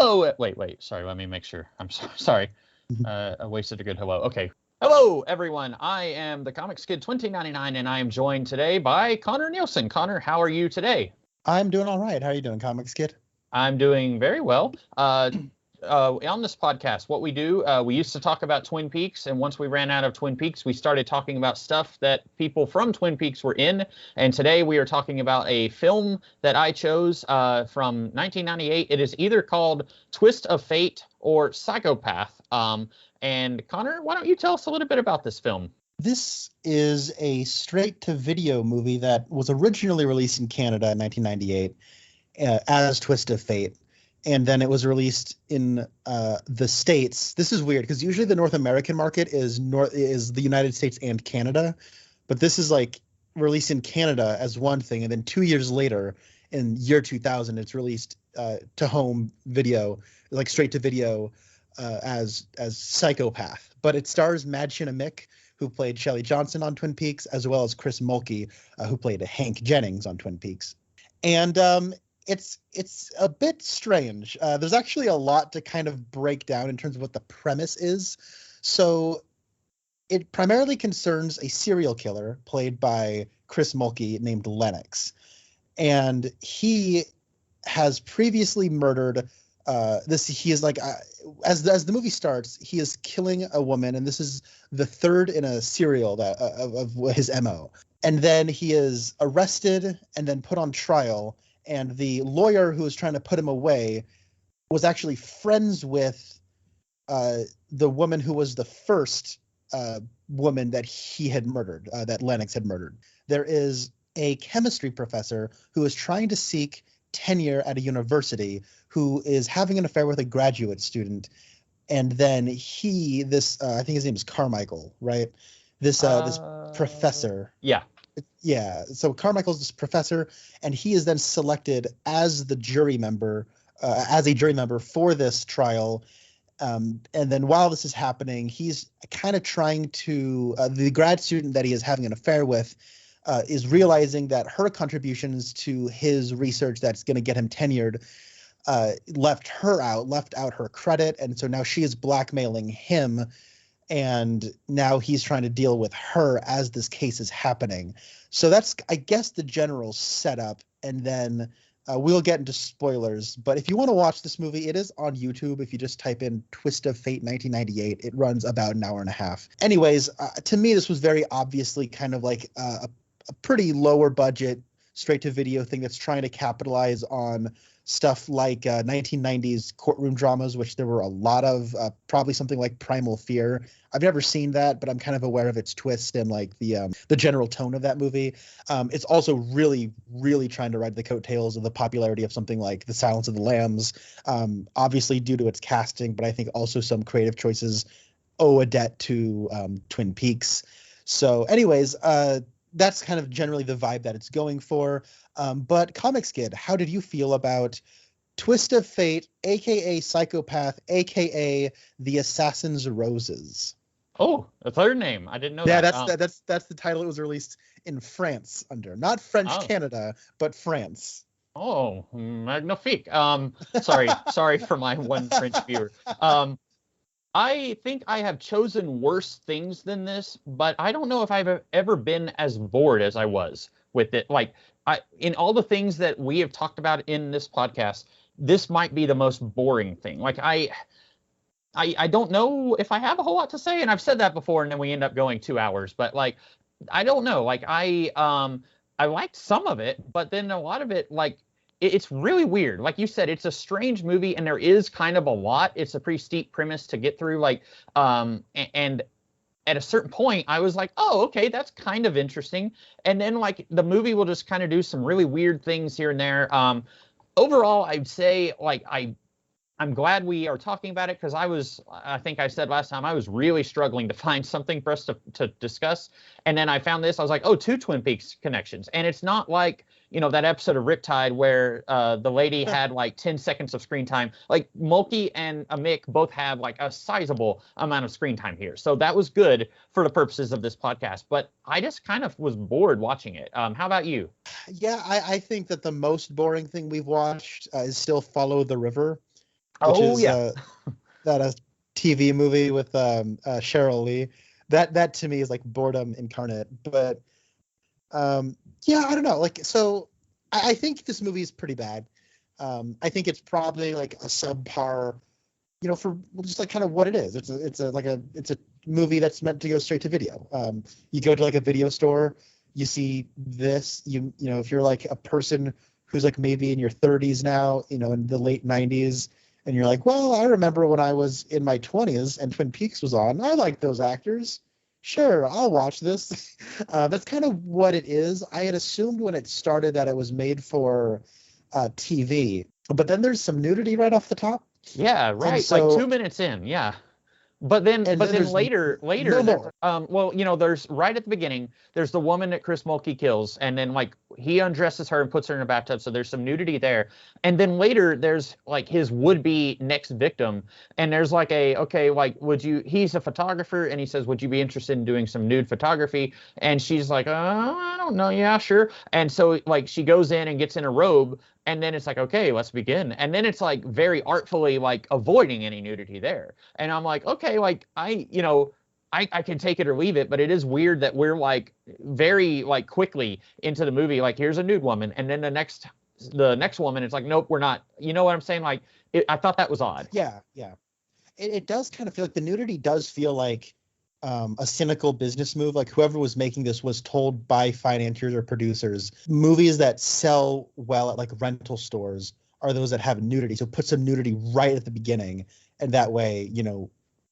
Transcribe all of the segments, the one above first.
Hello. Wait. Sorry. Let me make sure. I'm sorry. I wasted a good hello. Okay. Hello, everyone. I am the Comics Kid 2099, and I am joined today by Connor Nielsen. Connor, how are you today? I'm doing all right. How are you doing, Comics Kid? I'm doing very well. On this podcast, what we do, we used to talk about Twin Peaks, and once we ran out of Twin Peaks, we started talking about stuff that people from Twin Peaks were in. And today we are talking about a film that I chose from 1998. It is either called Twist of Fate or Psychopath. And Connor, why don't you tell us a little bit about this film? This is a straight-to-video movie that was originally released in Canada in 1998 as Twist of Fate. And then it was released in the States. This is weird because usually the North American market is the United States and Canada. But this is like released in Canada as one thing. And then 2 years later, in year 2000, it's released to home video, like straight to video as Psychopath. But it stars Mädchen Amick, who played Shelley Johnson on Twin Peaks, as well as Chris Mulkey, who played Hank Jennings on Twin Peaks. And it's a bit strange. There's actually a lot to kind of break down in terms of what the premise is. So it primarily concerns a serial killer played by Chris Mulkey named Lennox. And he has previously murdered he is like as the movie starts, he is killing a woman, and this is the third in a serial that of his MO. And then he is arrested and then put on trial. And the lawyer who was trying to put him away was actually friends with the woman who was the first woman that he had murdered, that Lennox had murdered. There is a chemistry professor who is trying to seek tenure at a university who is having an affair with a graduate student. And then I think his name is Carmichael, right? This professor. Yeah. Yeah, so Carmichael's this professor, and he is then selected as the jury member, for this trial. And then while this is happening, he's kind of trying to the grad student that he is having an affair with is realizing that her contributions to his research that's going to get him tenured left out her credit, and so now she is blackmailing him. And now he's trying to deal with her as this case is happening. So that's, I guess, the general setup. And then we'll get into spoilers. But if you want to watch this movie, it is on YouTube. If you just type in Twist of Fate 1998, it runs about an hour and a half. Anyways, to me, this was very obviously kind of like a pretty lower budget, straight to video thing that's trying to capitalize on stuff like 1990s courtroom dramas, which there were a lot of, probably something like Primal Fear. I've never seen that, but I'm kind of aware of its twist and like the general tone of that movie. It's also really, really trying to ride the coattails of the popularity of something like The Silence of the Lambs, obviously due to its casting, but I think also some creative choices owe a debt to Twin Peaks. So anyways, that's kind of generally the vibe that it's going for. But Comics Kid, how did you feel about Twist of Fate, a.k.a. Psychopath, a.k.a. The Assassin's Roses? Oh, a third name. I didn't know that. Yeah, that's the title it was released in France under. Not French Canada, but France. Oh, magnifique. Sorry for my one French viewer. I think I have chosen worse things than this, but I don't know if I've ever been as bored as I was with it. Like, in all the things that we have talked about in this podcast, this might be the most boring thing. Like, I don't know if I have a whole lot to say, and I've said that before, and then we end up going 2 hours. But like, I don't know. Like, I liked some of it, but then a lot of it, like, it's really weird. Like you said, it's a strange movie, and there is kind of a lot. It's a pretty steep premise to get through. Like, and at a certain point, I was like, oh, okay, that's kind of interesting. And then, like, the movie will just kind of do some really weird things here and there. Overall, I'd say, like, I'm glad we are talking about it, because I think I said last time, I was really struggling to find something for us to discuss. And then I found this. I was like, oh, 2 Twin Peaks connections. And it's not like, that episode of Riptide where the lady had like 10 seconds of screen time. Like, Mulkey and Amick both have like a sizable amount of screen time here. So that was good for the purposes of this podcast. But I just kind of was bored watching it. How about you? Yeah, I think that the most boring thing we've watched is still Follow the River. which Oh is yeah. that a TV movie with Cheryl Lee. That to me is like boredom incarnate. But yeah, I don't know. Like, so I think this movie is pretty bad. I think it's probably like a subpar, for just like kind of what it is. It's a movie that's meant to go straight to video. You go to like a video store, you see this, if you're like a person who's like maybe in your 30s now, in the late 90s, and you're like, well, I remember when I was in my 20s and Twin Peaks was on. I like those actors. Sure, I'll watch this. That's kind of what it is. I had assumed when it started that it was made for TV, but then there's some nudity right off the top. Yeah, And right. Like so, 2 minutes in, yeah. But then, and but then then there's later, no there's, more. well, there's right at the beginning, there's the woman that Chris Mulkey kills, and then like he undresses her and puts her in a bathtub, so there's some nudity there. And then later, there's like his would-be next victim, and there's like okay, like he's a photographer, and he says, would you be interested in doing some nude photography? And she's like, I don't know, yeah, sure. And so like she goes in and gets in a robe, and then it's like, okay, let's begin. And then it's like very artfully like avoiding any nudity there. And I'm like, okay, like I can take it or leave it, but it is weird that we're like very like quickly into the movie. Like here's a nude woman, and then the next woman, it's like, nope, we're not. You know what I'm saying? Like I thought that was odd. Yeah, yeah. It does kind of feel like the nudity does feel like a cynical business move. Like whoever was making this was told by financiers or producers, movies that sell well at like rental stores are those that have nudity. So put some nudity right at the beginning, and that way,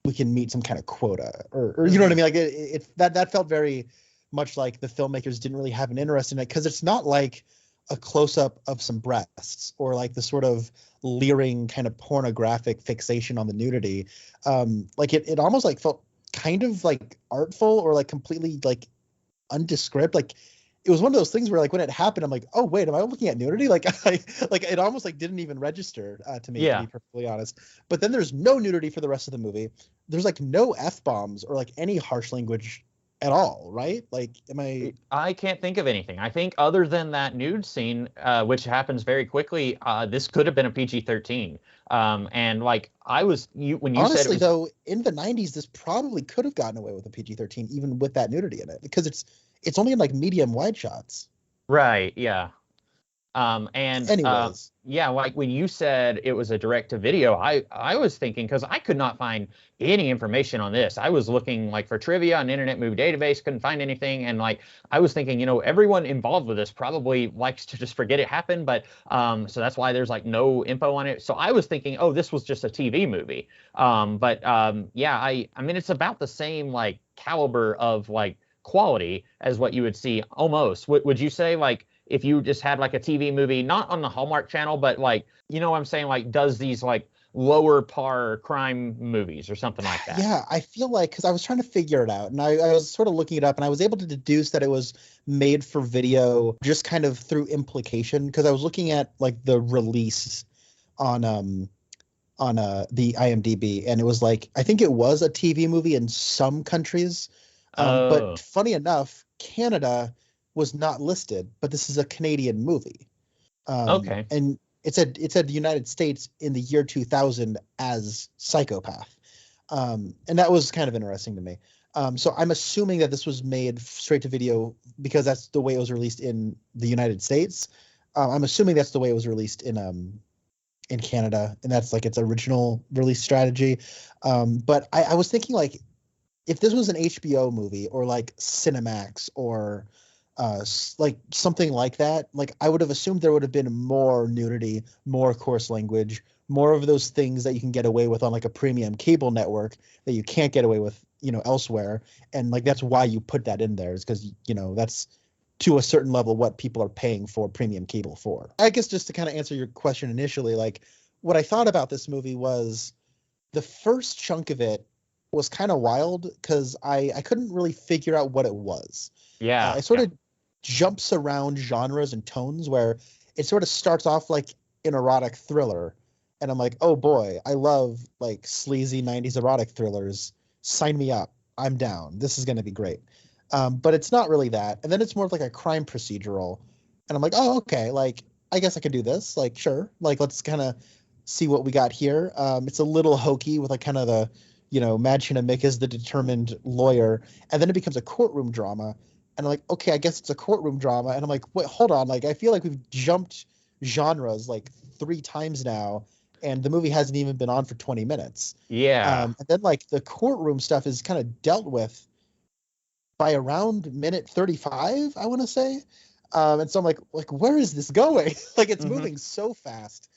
we can meet some kind of quota, or you know what I mean? Like that felt very much like the filmmakers didn't really have an interest in it, because it's not like a close up of some breasts or like the sort of leering kind of pornographic fixation on the nudity. Like it almost like felt kind of like artful or like completely like undescript. Like it was one of those things where like when it happened, I'm like, oh wait, am I looking at nudity? Like like it almost like didn't even register to me, to Yeah. be perfectly honest. But then there's no nudity for the rest of the movie. There's like no F bombs or like any harsh language at all, right? Like, am I can't think of anything. I think other than that nude scene, which happens very quickly, this could have been a PG-13. And like when you said it honestly was though, in the 90s, this probably could have gotten away with a PG-13 even with that nudity in it, because it's only in like medium wide shots. right, yeah. And Anyways, yeah, like when you said it was a direct to video, I was thinking, because I could not find any information on this. I was looking like for trivia on Internet Movie Database, couldn't find anything, and like I was thinking, everyone involved with this probably likes to just forget it happened, but so that's why there's like no info on it. So I was thinking, oh, this was just a TV movie. But yeah, I mean it's about the same like caliber of like quality as what you would see almost. Would you say like if you just had like a TV movie, not on the Hallmark Channel, but like, you know what I'm saying? Like does these like lower par crime movies or something like that. yeah, I feel like, because I was trying to figure it out, and I was sort of looking it up, and I was able to deduce that it was made for video just kind of through implication, because I was looking at like the release on the IMDb, and it was like, I think it was a TV movie in some countries, Oh, but funny enough, Canada was not listed, but this is a Canadian movie, okay. and it said the United States in the year 2000 as Psychopath, and that was kind of interesting to me. So I'm assuming that this was made straight to video because that's the way it was released in the United States. I'm assuming that's the way it was released in Canada, and that's like its original release strategy. But I was thinking, like, if this was an HBO movie or like Cinemax or like something like that, like I would have assumed there would have been more nudity, more coarse language, more of those things that you can get away with on like a premium cable network that you can't get away with, elsewhere. And like that's why you put that in there, is because that's to a certain level what people are paying for premium cable for. I guess just to kind of answer your question initially, like what I thought about this movie was the first chunk of it was kind of wild because I couldn't really figure out what it was. Yeah, It sort yeah. of jumps around genres and tones, where it sort of starts off like an erotic thriller, and I'm like, oh boy, I love like sleazy 90s erotic thrillers. Sign me up. I'm down. This is going to be great. But it's not really that. And then it's more of like a crime procedural. And I'm like, oh, okay. Like, I guess I can do this. Like, sure. Like, let's kind of see what we got here. It's a little hokey with like kind of the, Madchen and Mick is the determined lawyer, and then it becomes a courtroom drama. And I'm like, okay, I guess it's a courtroom drama. And I'm like, wait, hold on. Like, I feel like we've jumped genres like 3 times now, and the movie hasn't even been on for 20 minutes. Yeah. And then like the courtroom stuff is kind of dealt with by around minute 35, I want to say. And so I'm like, where is this going? Like, it's moving so fast.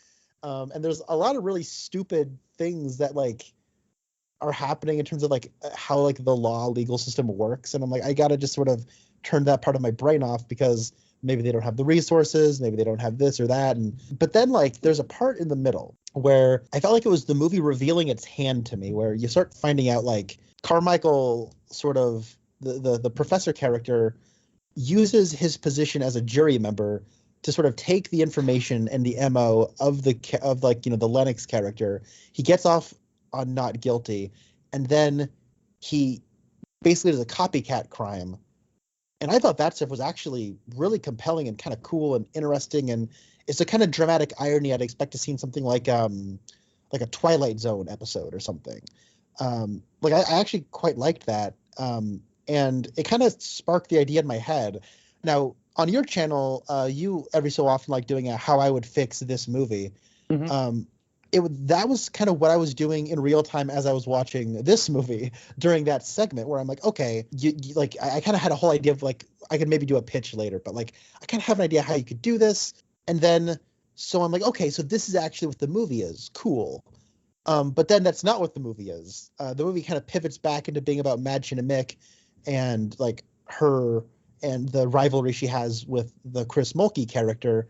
And there's a lot of really stupid things that like are happening in terms of like how like the legal system works. And I'm like, I got to just sort of turn that part of my brain off because maybe they don't have the resources, maybe they don't have this or that. But then like there's a part in the middle where I felt like it was the movie revealing its hand to me, where you start finding out like Carmichael sort of the professor character uses his position as a jury member to sort of take the information and the MO of the Lennox character. He gets off on not guilty, and then he basically does a copycat crime. And I thought that stuff was actually really compelling and kind of cool and interesting, and it's a kind of dramatic irony I'd expect to see in something like a Twilight Zone episode or something. I actually quite liked that, and it kind of sparked the idea in my head. Now, on your channel, you every so often like doing a how I would fix this movie. That was kind of what I was doing in real time as I was watching this movie during that segment, where I'm like, okay, I kind of had a whole idea of like I could maybe do a pitch later, but like I kind of have an idea how you could do this, and then so I'm like, okay, so this is actually what the movie is. Cool. But then that's not what the movie is. The movie kind of pivots back into being about Madchen and Mick and like her and the rivalry she has with the Chris Mulkey character.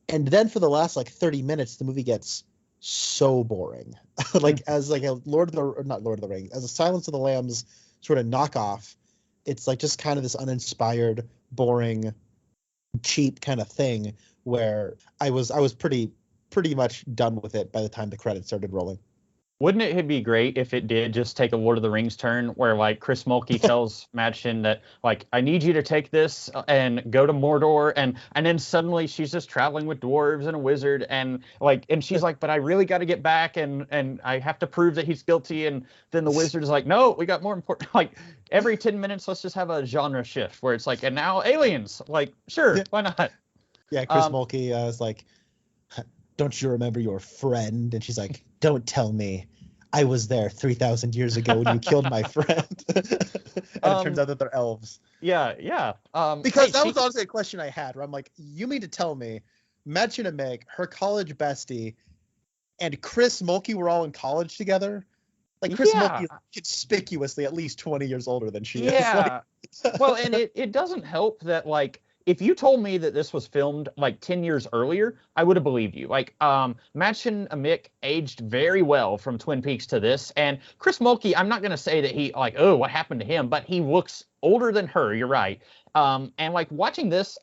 And then for the last like 30 minutes, the movie gets so boring. As like a not Lord of the Rings, as a Silence of the Lambs sort of knockoff, it's like just kind of this uninspired, boring, cheap kind of thing where I was pretty much done with it by the time the credits started rolling. Wouldn't it be great if it did just take a Lord of the Rings turn where like Chris Mulkey tells Madchen that like I need you to take this and go to Mordor, and then suddenly she's just traveling with dwarves and a wizard and she's like, but I really got to get back and I have to prove that he's guilty, and then the wizard is like, no, we got more important, like every 10 minutes let's just have a genre shift where it's like, and now aliens, like sure, why not? Yeah, Chris Mulkey is like, don't you remember your friend? And she's like, don't tell me. I was there 3,000 years ago when you killed my friend. And it turns out that they're elves. Yeah. Because that was honestly a question I had, where I'm like, you mean to tell me Madchen and Mick, her college bestie, and Chris Mulkey were all in college together? Like Chris Mulkey is conspicuously at least 20 years older than she is. Yeah. Well, and it doesn't help that like, if you told me that this was filmed like 10 years earlier, I would have believed you. Like, Madchen and Mick aged very well from Twin Peaks to this. And Chris Mulkey, I'm not going to say that he like, oh, what happened to him? But he looks older than her. You're right. And like watching this,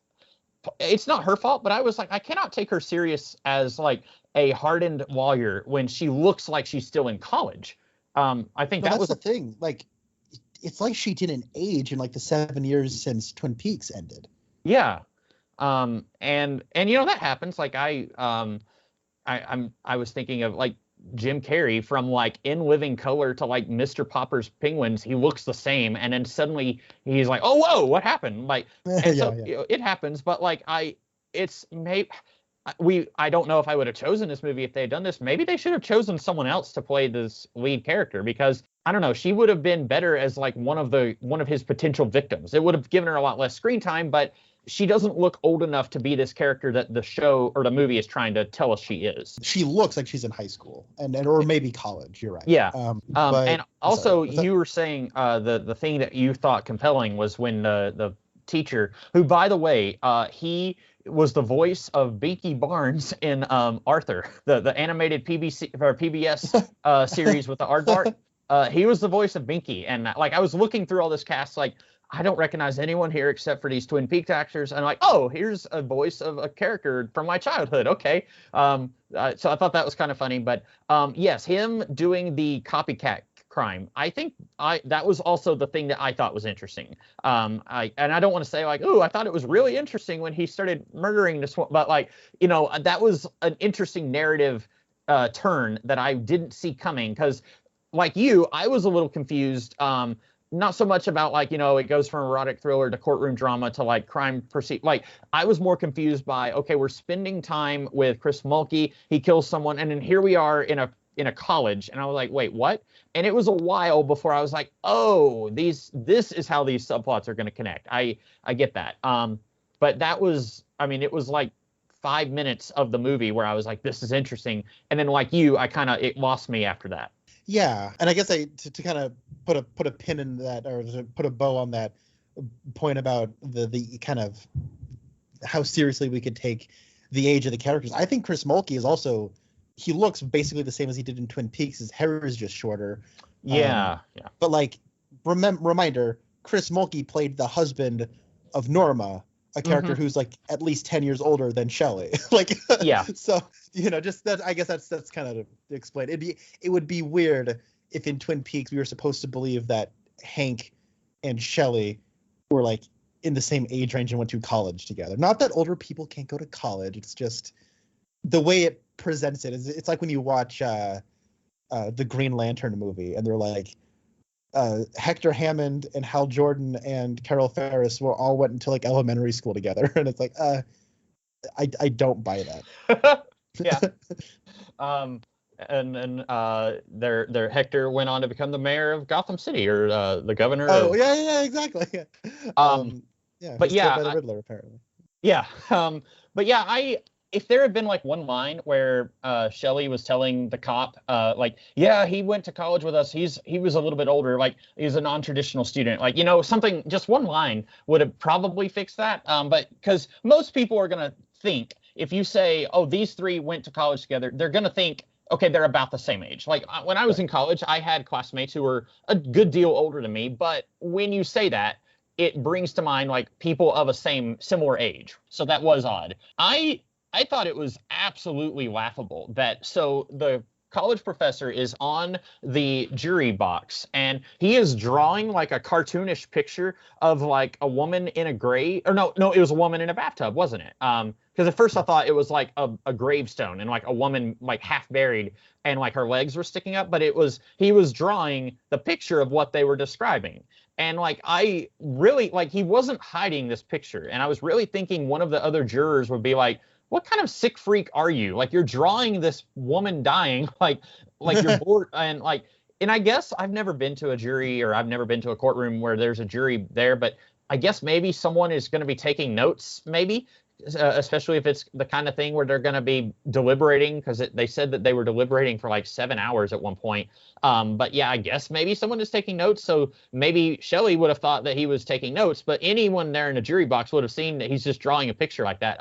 it's not her fault, but I was like, I cannot take her serious as like a hardened lawyer when she looks like she's still in college. I think that was the thing. Like, it's like she didn't age in like the 7 years since Twin Peaks ended. Yeah. And that happens. Like I was thinking of like Jim Carrey from like In Living Color to like Mr. Popper's Penguins. He looks the same. And then suddenly he's like, oh, whoa, what happened? Like, and it happens. But like, I don't know if I would have chosen this movie if they had done this. Maybe they should have chosen someone else to play this lead character, because I don't know, she would have been better as like one of his potential victims. It would have given her a lot less screen time, but she doesn't look old enough to be this character that the show or the movie is trying to tell us she is. She looks like she's in high school or maybe college. You're right. Yeah. And also you were saying the thing that you thought compelling was when the teacher, who by the way, he was the voice of Binky Barnes in Arthur, the animated PBS series with the aardvark. He was the voice of Binky, and like I was looking through all this cast, like I don't recognize anyone here except for these Twin Peaks actors, and I'm like, oh, here's a voice of a character from my childhood. Okay, so I thought that was kind of funny, but yes, him doing the copycat crime, I think that was also the thing that I thought was interesting. And I don't want to say like, oh, I thought it was really interesting when he started murdering this one, but like, that was an interesting narrative turn that I didn't see coming, because like you, I was a little confused. Not so much about like, it goes from erotic thriller to courtroom drama to like crime proceed. Like I was more confused by, okay, we're spending time with Chris Mulkey. He kills someone. And then here we are in a college. And I was like, wait, what? And it was a while before I was like, oh, this is how these subplots are going to connect. I get that. But that was, it was like 5 minutes of the movie where I was like, this is interesting. And then like you, it lost me after that. Yeah, and I guess to kind of put a pin in that, or to put a bow on that point about the kind of how seriously we could take the age of the characters. I think Chris Mulkey is also, he looks basically the same as he did in Twin Peaks. His hair is just shorter. Yeah. But like, reminder, Chris Mulkey played the husband of Norma, a character who's like at least 10 years older than Shelley. Like, yeah. So, just that, I guess that's kind of to explain. It would be weird if in Twin Peaks we were supposed to believe that Hank and Shelley were like in the same age range and went to college together. Not that older people can't go to college. It's just the way it presents it. It's like when you watch the Green Lantern movie and they're like, Hector Hammond and Hal Jordan and Carol Ferris all went into like elementary school together, and it's like, I don't buy that. Yeah. And their Hector went on to become the mayor of Gotham City, or the governor. Oh, yeah, exactly. Yeah. But yeah, by the Riddler apparently. Yeah. But yeah, if there had been like one line where Shelley was telling the cop, like, yeah, he went to college with us. He was a little bit older. Like, he's a non-traditional student. Like, something, just one line would have probably fixed that. But because most people are going to think, if you say, oh, these three went to college together, they're going to think, okay, they're about the same age. Like when I was in college, I had classmates who were a good deal older than me. But when you say that, it brings to mind like people of a similar age. So that was odd. I thought it was absolutely laughable that the college professor is on the jury box and he is drawing like a cartoonish picture of like a woman in a grave, or no, it was a woman in a bathtub, wasn't it? Because at first I thought it was like a gravestone and like a woman like half buried and like her legs were sticking up, but he was drawing the picture of what they were describing. And like, I really, like, he wasn't hiding this picture. And I was really thinking one of the other jurors would be like, what kind of sick freak are you? Like, you're drawing this woman dying, like you're bored. And I guess I've never been to a jury, or I've never been to a courtroom where there's a jury there, but I guess maybe someone is going to be taking notes, maybe, especially if it's the kind of thing where they're going to be deliberating, because they said that they were deliberating for like 7 hours at one point. But yeah, I guess maybe someone is taking notes. So maybe Shelley would have thought that he was taking notes, but anyone there in the jury box would have seen that he's just drawing a picture like that.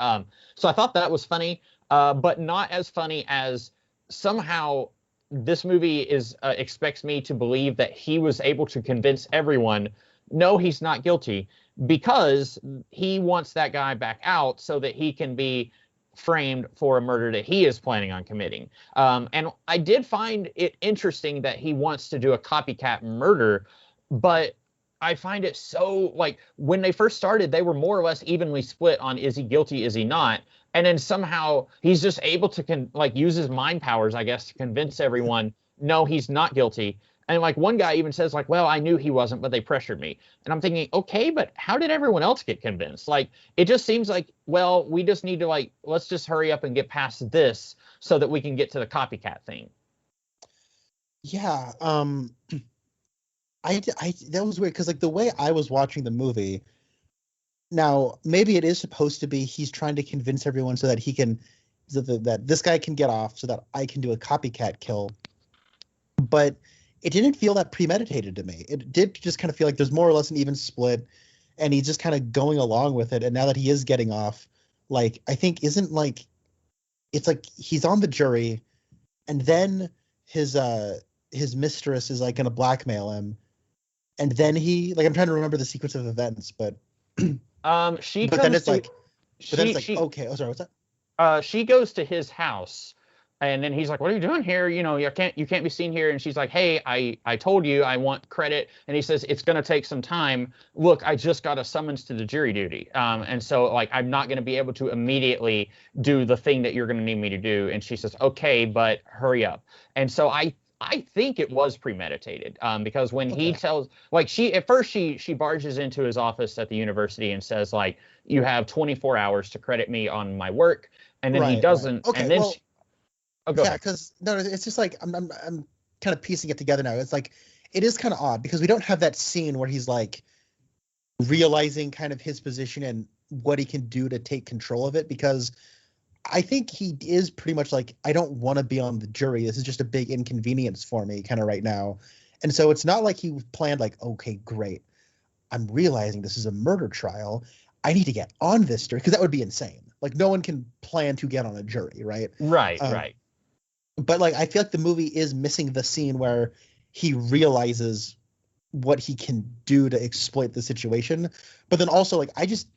So I thought that was funny, but not as funny as somehow this movie expects me to believe that he was able to convince everyone, no, he's not guilty, because he wants that guy back out so that he can be framed for a murder that he is planning on committing. And I did find it interesting that he wants to do a copycat murder, but I find it so, like, when they first started, they were more or less evenly split on is he guilty, is he not? And then somehow he's just able to use his mind powers, I guess, to convince everyone, no, he's not guilty. And like one guy even says like, well, I knew he wasn't, but they pressured me. And I'm thinking, okay, but how did everyone else get convinced? Like, it just seems like, well, we just need to let's just hurry up and get past this so that we can get to the copycat thing. Yeah. I that was weird because like the way I was watching the movie, now maybe it is supposed to be he's trying to convince everyone so that he can, that this guy can get off so that I can do a copycat kill. But it didn't feel that premeditated to me. It did just kind of feel like there's more or less an even split, and he's just kind of going along with it. And now that he is getting off, like, I think isn't like, it's like he's on the jury, and then his mistress is like going to blackmail him, and then he, like, I'm trying to remember the sequence of events, but okay. Oh, sorry, what's that? She goes to his house And then he's like, "What are you doing here? You can't be seen here." And she's like, "Hey, I told you I want credit." And he says, "It's going to take some time. Look, I just got a summons to the jury duty. And so like I'm not going to be able to immediately do the thing that you're going to need me to do." And she says, "Okay, but hurry up." And so I think it was premeditated, because when he tells, like, at first she barges into his office at the university and says, like, "You have 24 hours to credit me on my work," and then he doesn't. Okay, and then well, go ahead. because no, it's just like I'm kind of piecing it together now. It's like it is kind of odd because we don't have that scene where he's like realizing kind of his position and what he can do to take control of it, because I think he is pretty much like, I don't want to be on the jury. This is just a big inconvenience for me kind of right now. And so it's not like he planned like, okay, great, I'm realizing this is a murder trial. I need to get on this jury, because that would be insane. Like no one can plan to get on a jury, right? Right. But like I feel like the movie is missing the scene where he realizes what he can do to exploit the situation. But then also like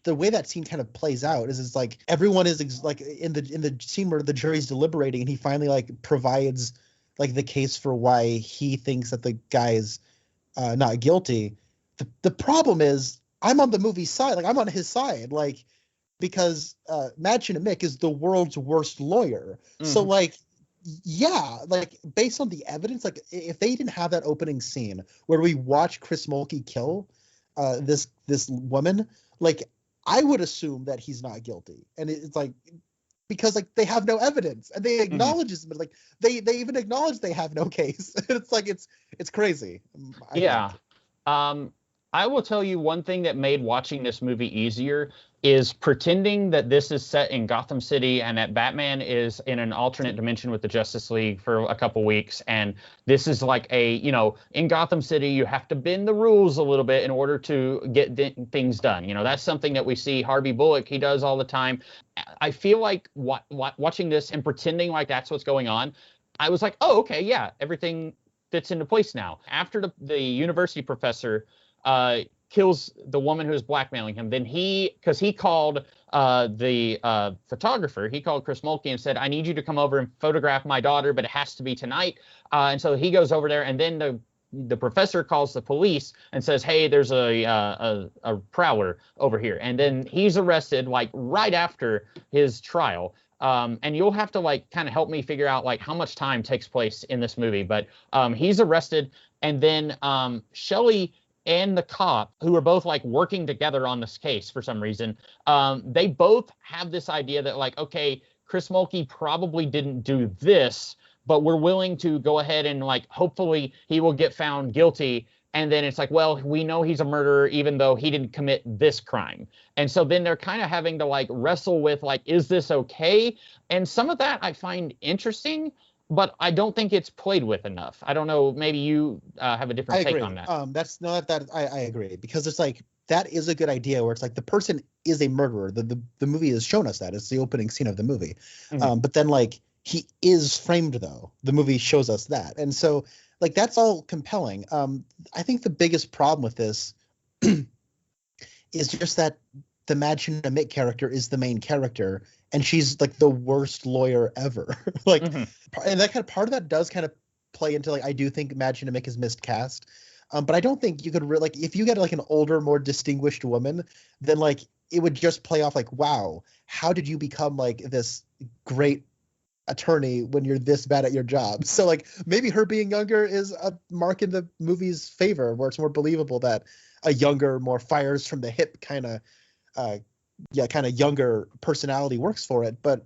the way that scene kind of plays out is it's like everyone is like in the scene where the jury's deliberating, and he finally like provides like the case for why he thinks that the guy is not guilty. The problem is I'm on the movie's side, like I'm on his side, like because Madchen Amick is the world's worst lawyer. Mm-hmm. So like yeah, like based on the evidence, like if they didn't have that opening scene where we watch Chris Mulkey kill this woman, like I would assume that he's not guilty. And it's like because like they have no evidence, and they acknowledge it, but like they even acknowledge they have no case. It's like it's crazy. I think. I will tell you one thing that made watching this movie easier is pretending that this is set in Gotham City and that Batman is in an alternate dimension with the Justice League for a couple weeks. And this is like in Gotham City, you have to bend the rules a little bit in order to get things done. That's something that we see Harvey Bullock, he does all the time. I feel like watching this and pretending like that's what's going on, I was like, oh, okay, yeah, everything fits into place now. After the university professor kills the woman who's blackmailing him, then because he called the photographer, he called Chris Mulkey and said, "I need you to come over and photograph my daughter, but it has to be tonight." And so he goes over there, and then the professor calls the police and says, "Hey, there's a prowler over here." And then he's arrested like right after his trial. And you'll have to like kind of help me figure out like how much time takes place in this movie. But he's arrested, and then Shelley and the cop, who are both like working together on this case for some reason, they both have this idea that like, okay, Chris Mulkey probably didn't do this, but we're willing to go ahead and like, hopefully he will get found guilty. And then it's like, well, we know he's a murderer, even though he didn't commit this crime. And so then they're kind of having to like wrestle with like, is this okay? And some of that I find interesting, but I don't think it's played with enough. I don't know. Maybe you have a different take on that. I agree, because it's like that is a good idea where it's like the person is a murderer. The movie has shown us that. It's the opening scene of the movie. Mm-hmm. But then like he is framed though. The movie shows us that, and so like that's all compelling. I think the biggest problem with this is just that the Madchen Amick character is the main character, and she's like the worst lawyer ever. Like, mm-hmm. And that kind of part of that does kind of play into like I do think Madchen Amick is miscast, but I don't think you could really like if you get like an older, more distinguished woman, then like it would just play off like, wow, how did you become like this great attorney when you're this bad at your job? So like maybe her being younger is a mark in the movie's favor, where it's more believable that a younger, more fires from the hip kind of younger personality works for it. But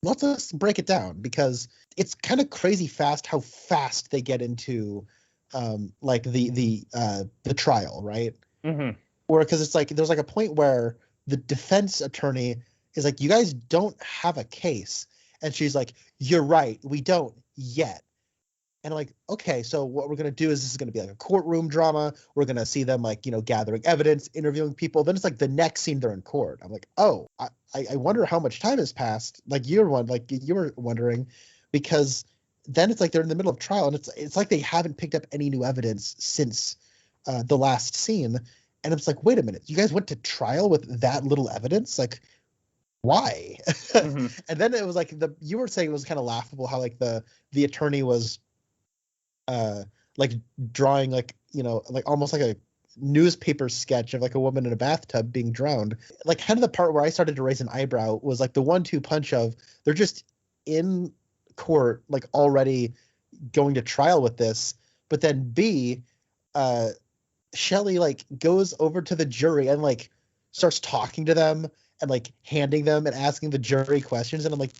let's just break it down, because it's kind of crazy fast how fast they get into like the trial, right? Mm-hmm. Or because it's like there's like a point where the defense attorney is like, you guys don't have a case, and she's like, you're right, we don't yet. And I'm like, okay, so what we're going to do is this is going to be like a courtroom drama. We're going to see them like, gathering evidence, interviewing people. Then it's like the next scene they're in court. I'm like, oh, I wonder how much time has passed. Like you were wondering, because then it's like they're in the middle of trial, and it's like they haven't picked up any new evidence since the last scene. And it's like, wait a minute, you guys went to trial with that little evidence? Like, why? Hmm. And then it was like you were saying it was kind of laughable how like the attorney was like drawing like, you know, like almost like a newspaper sketch of like a woman in a bathtub being drowned. Like kind of the part where I started to raise an eyebrow was like the 1-2 punch of they're just in court like already going to trial with this, but then B, uh Shelley like goes over to the jury and like starts talking to them and like handing them and asking the jury questions, and I'm like,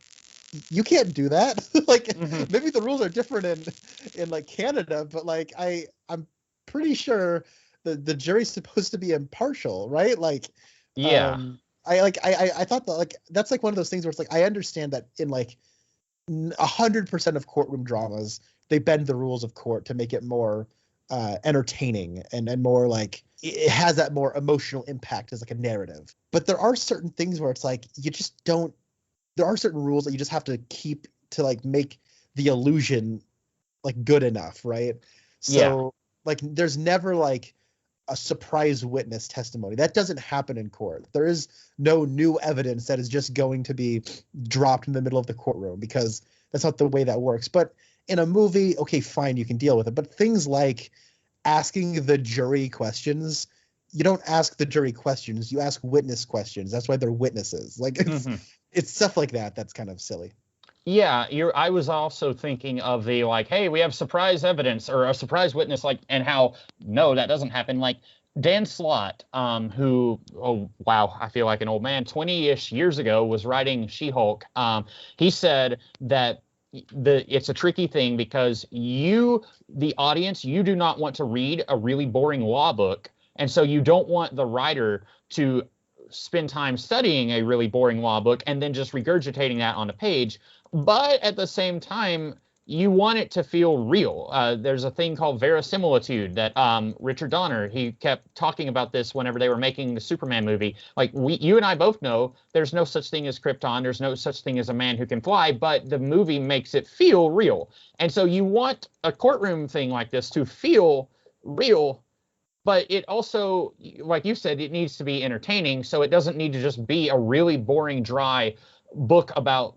you can't do that. Like Hmm. maybe the rules are different in like Canada, but like I'm pretty sure the jury's supposed to be impartial, right? Like Yeah. I thought that like that's like one of those things where it's like I understand that in like 100% of courtroom dramas they bend the rules of court to make it more entertaining and more like it has that more emotional impact as like a narrative. But there are certain things where it's like you just don't. There are certain rules that you just have to keep to like make the illusion like good enough, right? Yeah. So like there's never like a surprise witness testimony. That doesn't happen in court. There is no new evidence that is just going to be dropped in the middle of the courtroom because that's not the way that works. But in a movie, okay, fine, you can deal with it. But things like asking the jury questions, you don't ask the jury questions, you ask witness questions. That's why they're witnesses. Like Hmm. it's stuff like that that's kind of silly. Yeah, I was also thinking of the like, hey, we have surprise evidence or a surprise witness, like, and how no, that doesn't happen. Like Dan Slott, who, oh wow, I feel like an old man, 20-ish years ago was writing She-Hulk. He said that it's a tricky thing because you, the audience, you do not want to read a really boring law book, and so you don't want the writer to spend time studying a really boring law book and then just regurgitating that on a page. But at the same time, you want it to feel real. There's a thing called verisimilitude that Richard Donner, he kept talking about this whenever they were making the Superman movie. Like you and I both know, there's no such thing as Krypton. There's no such thing as a man who can fly, but the movie makes it feel real. And so you want a courtroom thing like this to feel real, but it also, like you said, it needs to be entertaining. So it doesn't need to just be a really boring, dry book about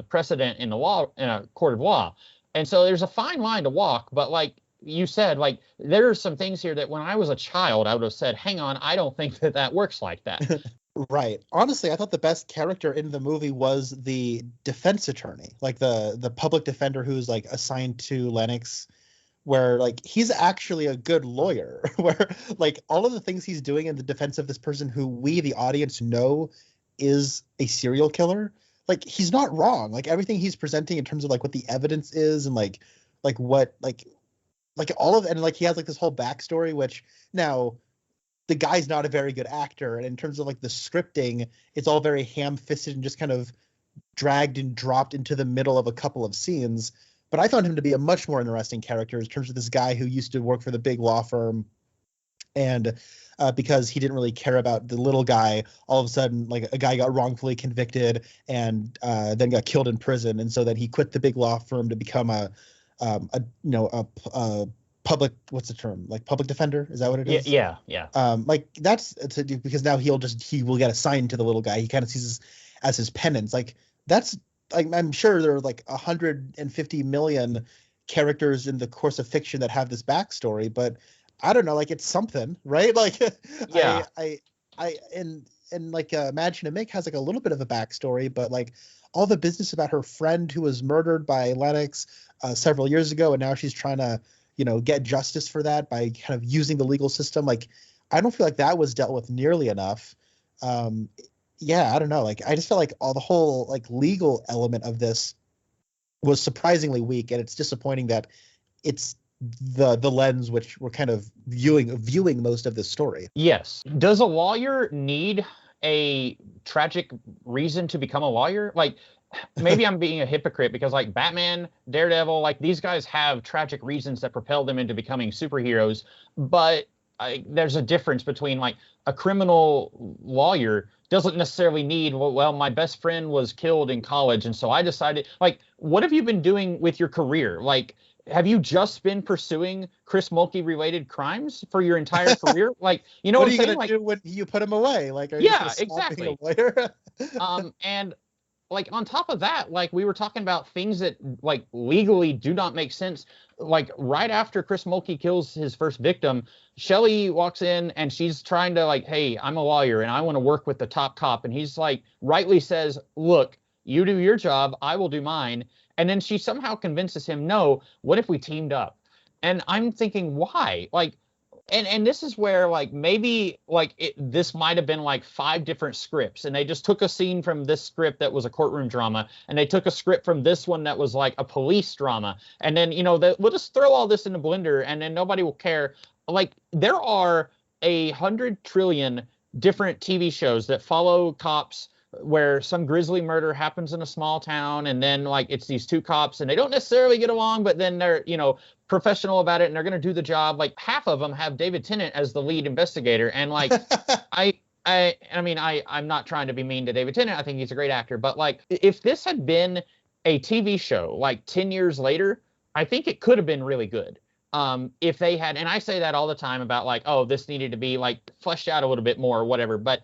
precedent in the law, in a court of law. And so there's a fine line to walk. But like you said, like there are some things here that when I was a child, I would have said, hang on, I don't think that that works like that. Right. Honestly, I thought the best character in the movie was the defense attorney, like the public defender who's like assigned to Lennox, where like he's actually a good lawyer, where like all of the things he's doing in the defense of this person who we the audience know is a serial killer, like he's not wrong. Like everything he's presenting in terms of like what the evidence is and like what like all of and like he has like this whole backstory, which now the guy's not a very good actor, and in terms of like the scripting, it's all very ham-fisted and just kind of dragged and dropped into the middle of a couple of scenes. But I found him to be a much more interesting character in terms of this guy who used to work for the big law firm, and because he didn't really care about the little guy, all of a sudden, like a guy got wrongfully convicted and then got killed in prison, and so then he quit the big law firm to become a public, what's the term, like public defender, is that what it Yeah, is? yeah. Like that's because now he will get assigned to the little guy. He kind of sees as his penance. Like that's like I'm sure there are like 150 million characters in the course of fiction that have this backstory, but I don't know. Like it's something, right? Like Yeah. I and like Imagine and Mick has like a little bit of a backstory, but like all the business about her friend who was murdered by Lennox several years ago, and now she's trying to get justice for that by kind of using the legal system. Like, I don't feel like that was dealt with nearly enough. Yeah, I don't know. Like, I just felt like all the whole like legal element of this was surprisingly weak, and it's disappointing that it's the lens which we're kind of viewing most of this story. Yes. Does a lawyer need a tragic reason to become a lawyer? Like, maybe I'm being a hypocrite because, like, Batman, Daredevil, like, these guys have tragic reasons that propel them into becoming superheroes. But there's a difference between, like, a criminal lawyer doesn't necessarily need, well, my best friend was killed in college, and so I decided, like, what have you been doing with your career? Like, have you just been pursuing Chris Mulkey related crimes for your entire career? Like, you know What what are I'm you saying? gonna Like, do when you put him away? Like, are you just gonna yeah, stop being exactly. a lawyer? And like on top of that, like we were talking about things that like legally do not make sense. Like right after Chris Mulkey kills his first victim, Shelly walks in and she's trying to like, hey, I'm a lawyer and I want to work with the top cop. And he's like, rightly says, look, you do your job, I will do mine. And then she somehow convinces him, no, what if we teamed up? And I'm thinking, why? Like, and this is where like maybe like this might have been like 5 different scripts and they just took a scene from this script that was a courtroom drama and they took a script from this one that was like a police drama and then we'll just throw all this in the blender and then nobody will care. Like there are 100 trillion different TV shows that follow cops where some grisly murder happens in a small town and then like it's these two cops and they don't necessarily get along but then they're professional about it and they're going to do the job. Like half of them have David Tennant as the lead investigator and like I'm not trying to be mean to David Tennant. I think he's a great actor, but like if this had been a TV show like 10 years later, I think it could have been really good. If they had, and I say that all the time about like, oh, this needed to be like fleshed out a little bit more or whatever, but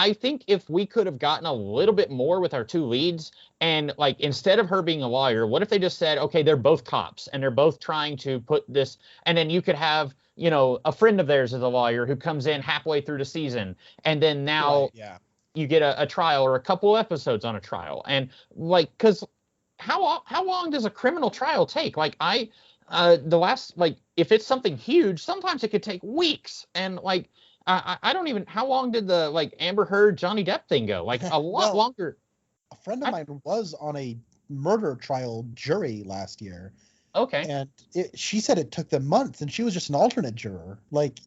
I think if we could have gotten a little bit more with our two leads and like instead of her being a lawyer, what if they just said, okay, they're both cops and they're both trying to put this, and then you could have, a friend of theirs is a lawyer who comes in halfway through the season and then now Right, yeah. you get a trial or a couple episodes on a trial. And like, because how long does a criminal trial take? Like the last, like if it's something huge, sometimes it could take weeks. And like, I don't even. How long did the like Amber Heard Johnny Depp thing go? Like a lot longer. A friend of mine was on a murder trial jury last year. Okay. And she said it took them months, and she was just an alternate juror. Like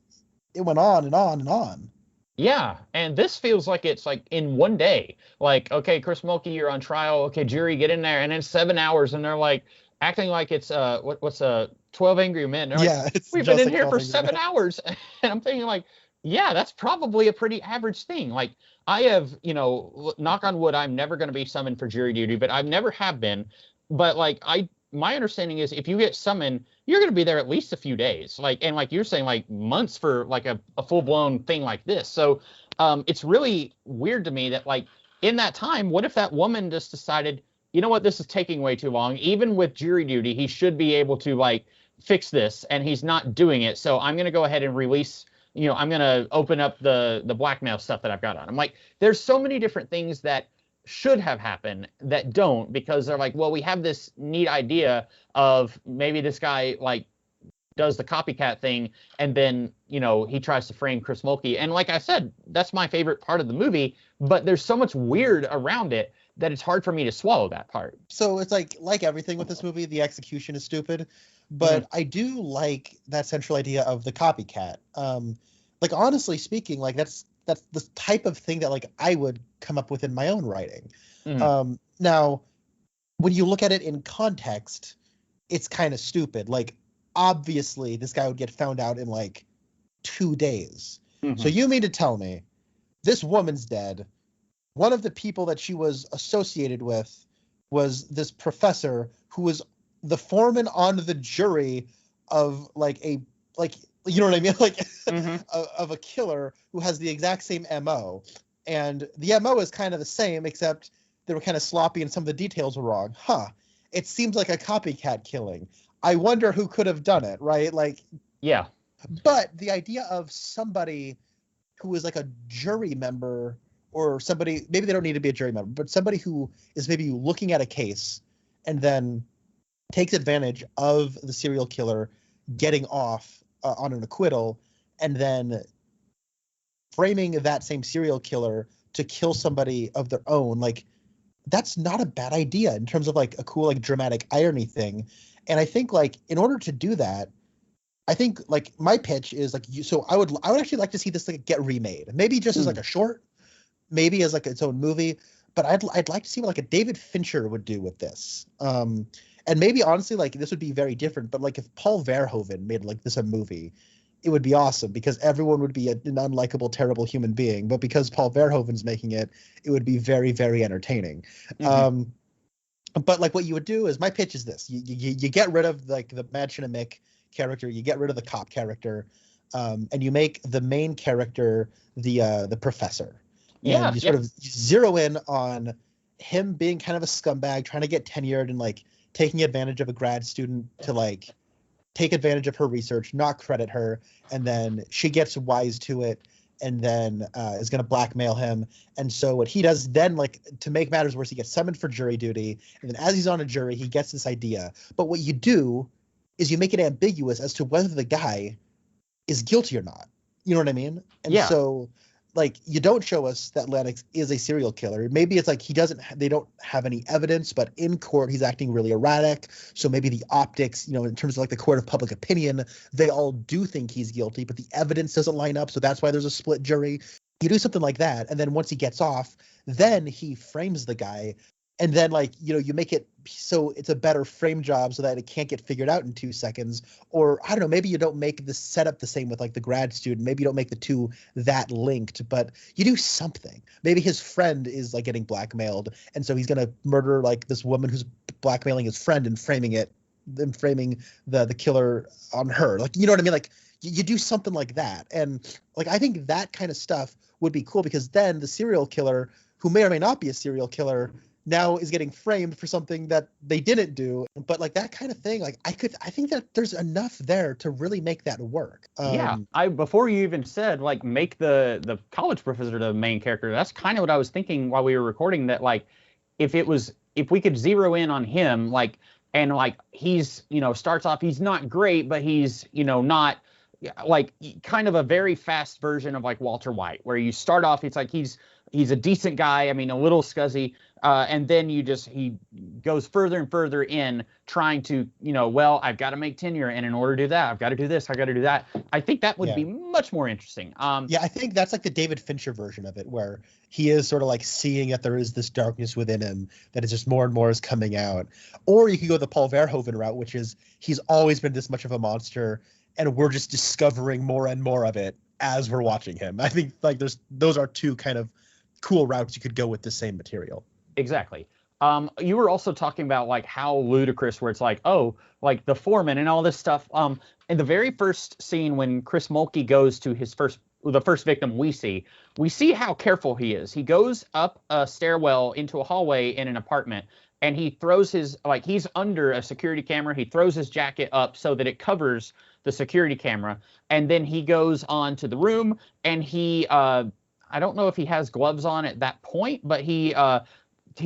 it went on and on and on. Yeah, and this feels like it's like in one day. Like, okay, Chris Mulkey, you're on trial. Okay, jury, get in there, and then 7 hours, and they're like acting like it's what's 12 Angry Men. They're yeah, like, it's we've been in here for 7 hours, and I'm thinking like. Yeah, that's probably a pretty average thing. Like I have, knock on wood, I'm never going to be summoned for jury duty, but I've never have been. But like my understanding is if you get summoned, you're going to be there at least a few days. Like, and like you're saying, like months for like a full blown thing like this. So it's really weird to me that like in that time, what if that woman just decided, you know what, this is taking way too long. Even with jury duty, he should be able to like fix this, and he's not doing it. So I'm going to go ahead and release. I'm going to open up the blackmail stuff that I've got on. I'm like, there's so many different things that should have happened that don't because they're like, well, we have this neat idea of maybe this guy like does the copycat thing and then, he tries to frame Chris Mulkey. And like I said, that's my favorite part of the movie, but there's so much weird around it that it's hard for me to swallow that part. So it's like everything with this movie, the execution is stupid. But I do like that central idea of the copycat. Like honestly speaking, like that's the type of thing that like I would come up with in my own writing. Now, when you look at it in context, it's kind of stupid. Like obviously, this guy would get found out in like 2 days. So you mean to tell me this woman's dead? One of the people that she was associated with was this professor who was the foreman on the jury of like you know what I mean? Like of a killer who has the exact same MO. And the MO is kind of the same, except they were kind of sloppy and some of the details were wrong. It seems like a copycat killing. I wonder who could have done it, right? Like, yeah. But the idea of somebody who is like a jury member or somebody, maybe they don't need to be a jury member, but somebody who is maybe looking at a case and then takes advantage of the serial killer getting off on an acquittal and then framing that same serial killer to kill somebody of their own. Like that's not a bad idea in terms of like a cool, like dramatic irony thing. And I think like in order to do that, I think like my pitch is like, so I would actually like to see this like get remade, maybe just as like a short, maybe as like its own movie, but I'd like to see what like a David Fincher would do with this. And maybe honestly, like this would be very different, but like if Paul Verhoeven made like this a movie, it would be awesome because everyone would be an unlikable, terrible human being. But because Paul Verhoeven's making it, it would be very, very entertaining. But like what you would do is my pitch is this: you get rid of like the Madsen and Mick character, you get rid of the cop character, and you make the main character the professor. And Yeah, you yeah. sort of zero in on him being kind of a scumbag, trying to get tenured and like taking advantage of a grad student to like take advantage of her research, not credit her, and then she gets wise to it and then is going to blackmail him. And so what he does then, like to make matters worse, he gets summoned for jury duty, and then as he's on a jury, he gets this idea. But what you do is you make it ambiguous as to whether the guy is guilty or not. You know what I mean? And Yeah. so like you don't show us that Lennox is a serial killer. Maybe it's like they don't have any evidence, but in court he's acting really erratic. So maybe the optics, you know, in terms of like the court of public opinion, they all do think he's guilty, but the evidence doesn't line up. So that's why there's a split jury. You do something like that, and then once he gets off, then he frames the guy. And then, like, you know, you make it so it's a better frame job so that it can't get figured out in 2 seconds. Or I don't know, maybe you don't make the setup the same with like the grad student. Maybe you don't make the two that linked, but you do something. Maybe his friend is like getting blackmailed, and so he's gonna murder like this woman who's blackmailing his friend and framing the killer on her. Like, you know what I mean? Like you do something like that. And like I think that kind of stuff would be cool, because then the serial killer, who may or may not be a serial killer, now is getting framed for something that they didn't do. But like that kind of thing, like I think that there's enough there to really make that work. Yeah, before you even said like make the college professor the main character, that's kind of what I was thinking while we were recording, that like if we could zero in on him, like, and like he's, you know, starts off, he's not great, but he's, you know, not like kind of a very fast version of like Walter White, where you start off, it's like he's a decent guy, I mean, a little scuzzy, and then he goes further and further in trying to, you know, well, I've got to make tenure, and in order to do that, I've got to do this, I got to do that. I think that would be much more interesting. Yeah, I think that's like the David Fincher version of it, where he is sort of like seeing that there is this darkness within him that is just more and more is coming out. Or you could go the Paul Verhoeven route, which is he's always been this much of a monster, and we're just discovering more and more of it as we're watching him. I think like those are two kind of cool routes you could go with the same material. Exactly. You were also talking about like how ludicrous, where it's like, oh, like the foreman and all this stuff. In the very first scene when Chris Mulkey goes to the first victim we see how careful he is. He goes up a stairwell into a hallway in an apartment, and he throws he's under a security camera. He throws his jacket up so that it covers the security camera. And then he goes on to the room, and he, I don't know if he has gloves on at that point, but he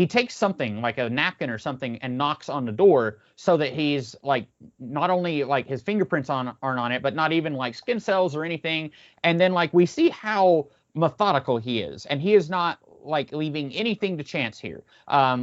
takes something like a napkin or something and knocks on the door, so that he's like, not only like his fingerprints aren't on it, but not even like skin cells or anything. And then like we see how methodical he is, and he is not like leaving anything to chance here,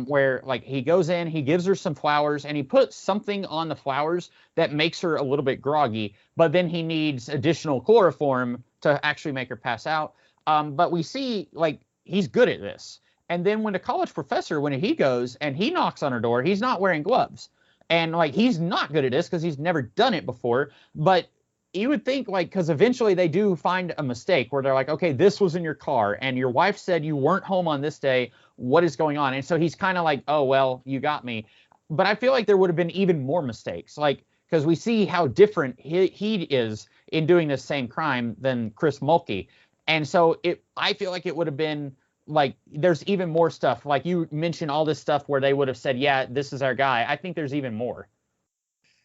where like he goes in, he gives her some flowers, and he puts something on the flowers that makes her a little bit groggy, but then he needs additional chloroform to actually make her pass out. But we see like he's good at this. And then when the college professor, when he goes and he knocks on her door, he's not wearing gloves. And like he's not good at this because he's never done it before. But you would think, like, because eventually they do find a mistake where they're like, okay, this was in your car and your wife said you weren't home on this day. What is going on? And so he's kind of like, oh, well, you got me. But I feel like there would have been even more mistakes, like, because we see how different he is in doing this same crime than Chris Mulkey. And so I feel like it would have been like there's even more stuff. Like you mentioned all this stuff where they would have said, yeah, this is our guy. I think there's even more.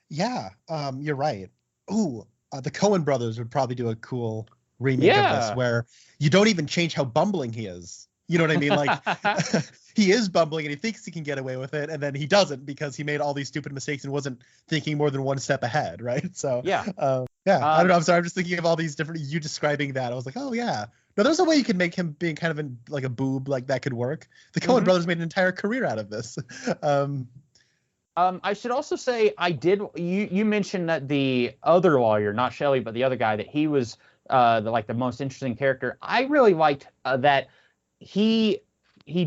Yeah, you're right. Ooh, the Coen brothers would probably do a cool remake of this where you don't even change how bumbling he is. You know what I mean? Like he is bumbling and he thinks he can get away with it, and then he doesn't because he made all these stupid mistakes and wasn't thinking more than one step ahead, right? So yeah. I don't know. I'm sorry. I'm just thinking of all these different. You describing that, I was like, oh yeah. No, there's a way you could make him being kind of like a boob, like that could work. The Coen brothers made an entire career out of this. I should also say you mentioned that the other lawyer, not Shelley, but the other guy, that he was the most interesting character. I really liked that he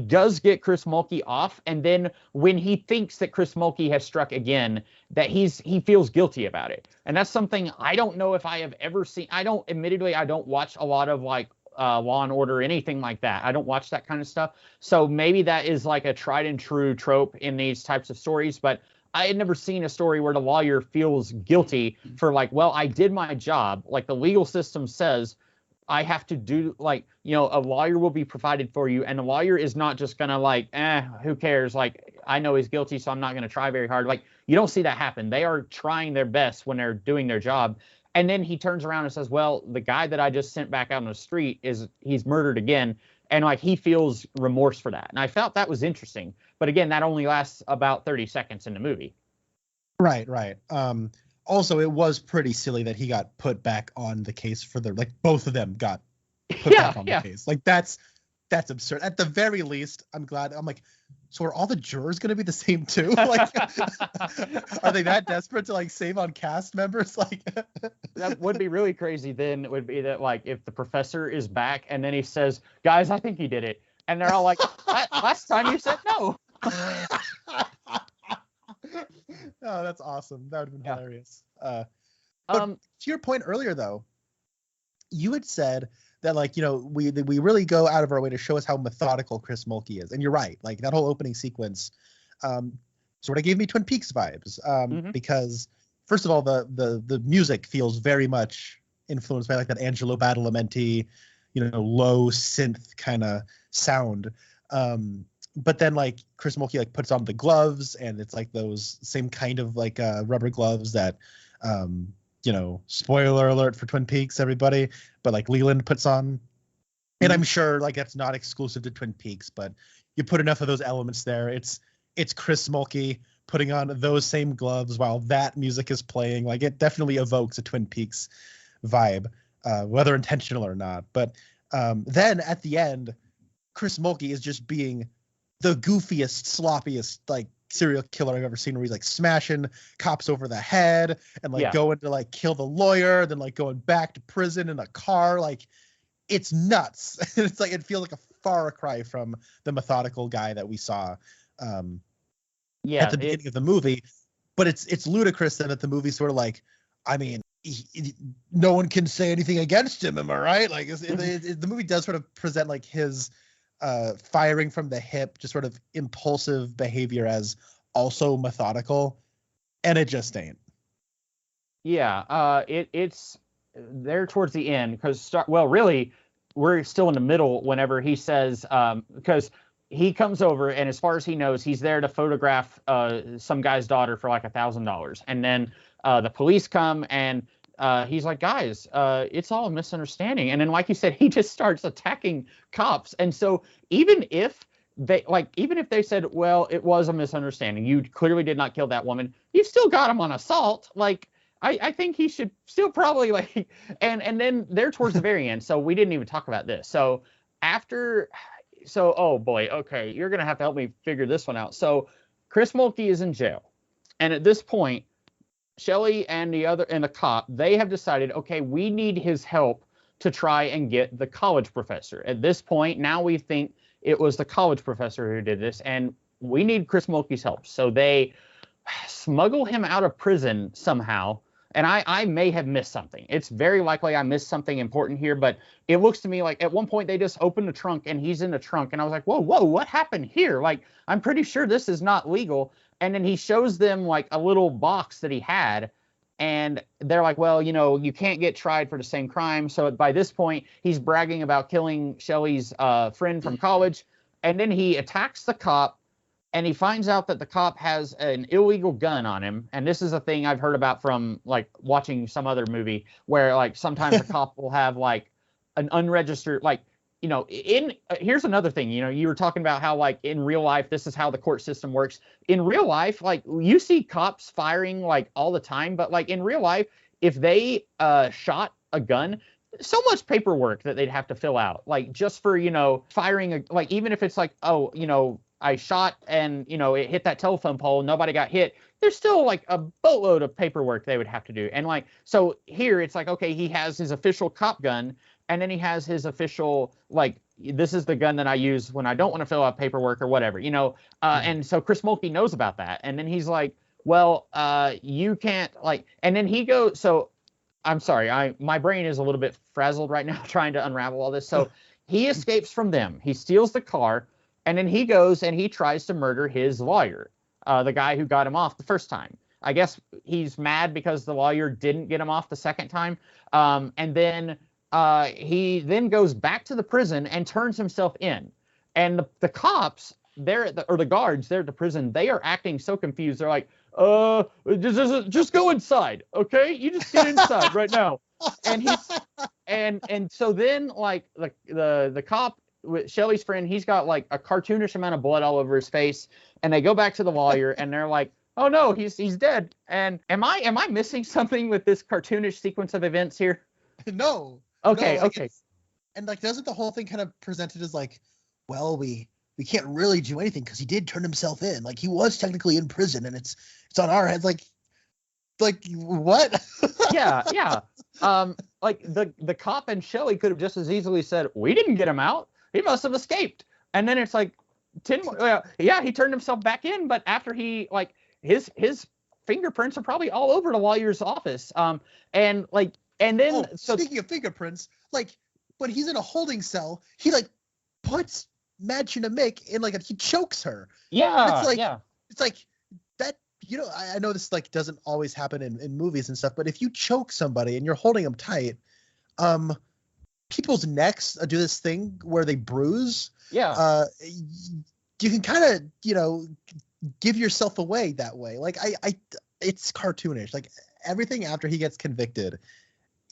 does get Chris Mulkey off, and then when he thinks that Chris Mulkey has struck again, that he feels guilty about it. And that's something I don't know if I have ever seen. I don't watch a lot of like Law and Order or anything like that. I don't watch that kind of stuff. So maybe that is like a tried and true trope in these types of stories, but I had never seen a story where the lawyer feels guilty for like, well, I did my job. Like the legal system says I have to do like, a lawyer will be provided for you, and the lawyer is not just gonna like, who cares? Like, I know he's guilty, so I'm not gonna try very hard. Like, you don't see that happen. They are trying their best when they're doing their job. And then he turns around and says, well, the guy that I just sent back out on the street he's murdered again. And like, he feels remorse for that. And I felt that was interesting. But again, that only lasts about 30 seconds in the movie. Right. Also, it was pretty silly that he got put back on the case both of them got put back on the case. Like, that's absurd. At the very least, I'm glad. I'm like, so are all the jurors going to be the same too? Like, are they that desperate to like save on cast members? Like, that would be really crazy. Then it would be that like if the professor is back and then he says, guys, I think he did it. And they're all like, last time you said no. Oh, that's awesome. That would have been hilarious. But to your point earlier, though, you had said that, like, we really go out of our way to show us how methodical Chris Mulkey is. And you're right. Like, that whole opening sequence sort of gave me Twin Peaks vibes because, first of all, the music feels very much influenced by like that Angelo Badalamenti, low synth kind of sound. But then like Chris Mulkey like puts on the gloves, and it's like those same kind of like rubber gloves that spoiler alert for Twin Peaks, everybody, but like Leland puts on. And I'm sure like that's not exclusive to Twin Peaks, but you put enough of those elements there, it's Chris Mulkey putting on those same gloves while that music is playing. Like, it definitely evokes a Twin Peaks vibe, whether intentional or not. But then at the end, Chris Mulkey is just being the goofiest, sloppiest, like, serial killer I've ever seen, where he's like smashing cops over the head and like going to like kill the lawyer, then like going back to prison in a car. Like, it's nuts. It's like, it feels like a far cry from the methodical guy that we saw at the beginning of the movie. But it's ludicrous then that the movie's sort of like, I mean, no one can say anything against him. Am I right? Like, the movie does sort of present like his firing from the hip, just sort of impulsive behavior as also methodical, and it just ain't. It's there towards the end because really we're still in the middle whenever he says because he comes over, and as far as he knows, he's there to photograph some guy's daughter for like $1,000, and then the police come, and he's like, guys, it's all a misunderstanding. And then, like you said, he just starts attacking cops. And so even if they said, well, it was a misunderstanding, you clearly did not kill that woman, you've still got him on assault. Like, I think he should still probably like, and then they're towards the very end. So we didn't even talk about this. So oh boy, okay, you're going to have to help me figure this one out. So Chris Mulkey is in jail. And at this point, Shelley and the cop, they have decided, okay, we need his help to try and get the college professor. At this point, now we think it was the college professor who did this, and we need Chris Mulkey's help. So they smuggle him out of prison somehow. And I may have missed something. It's very likely I missed something important here, but it looks to me like at one point they just opened the trunk and he's in the trunk. And I was like, whoa, what happened here? Like, I'm pretty sure this is not legal. And then he shows them like a little box that he had. And they're like, well, you can't get tried for the same crime. So by this point, he's bragging about killing Shelley's friend from college. And then he attacks the cop. And he finds out that the cop has an illegal gun on him. And this is a thing I've heard about from like watching some other movie where like sometimes a cop will have like an unregistered, like, here's another thing, you were talking about how like in real life, this is how the court system works. In real life, like you see cops firing like all the time, but like in real life, if they shot a gun, so much paperwork that they'd have to fill out, like just for, firing like, even if it's like, oh, I shot and, it hit that telephone pole, nobody got hit, there's still like a boatload of paperwork they would have to do. And like, so here it's like, okay, he has his official cop gun, and then he has his official, like, this is the gun that I use when I don't want to fill out paperwork or whatever, and so Chris Mulkey knows about that. And then he's like, well, you can't like, and then he goes, so I'm sorry, my brain is a little bit frazzled right now trying to unravel all this. So he escapes from them. He steals the car. And then he goes and he tries to murder his lawyer, the guy who got him off the first time. I guess he's mad because the lawyer didn't get him off the second time. And then he then goes back to the prison and turns himself in. And the cops or the guards there at the prison, they are acting so confused. They're like, just go inside, okay? You just get inside right now. And he's and so then like the cop with Shelly's friend, he's got like a cartoonish amount of blood all over his face, and they go back to the lawyer and they're like, oh no, he's dead. And am I missing something with this cartoonish sequence of events here? No. Okay, no, like, okay. And like, doesn't the whole thing kind of presented as like, well, we can't really do anything because he did turn himself in. Like, he was technically in prison, and it's on our heads. Like what? Yeah. Like the cop and Shelly could have just as easily said, we didn't get him out. He must have escaped. And then it's like, he turned himself back in, but after he like his fingerprints are probably all over the lawyer's office. And then Speaking of fingerprints, like when he's in a holding cell, he like puts Mädchen Mick in like he chokes her. Yeah. It's like that. I know this like doesn't always happen in movies and stuff, but if you choke somebody and you're holding them tight, people's necks do this thing where they bruise. Yeah. You can kind of give yourself away that way. Like it's cartoonish. Like everything after he gets convicted,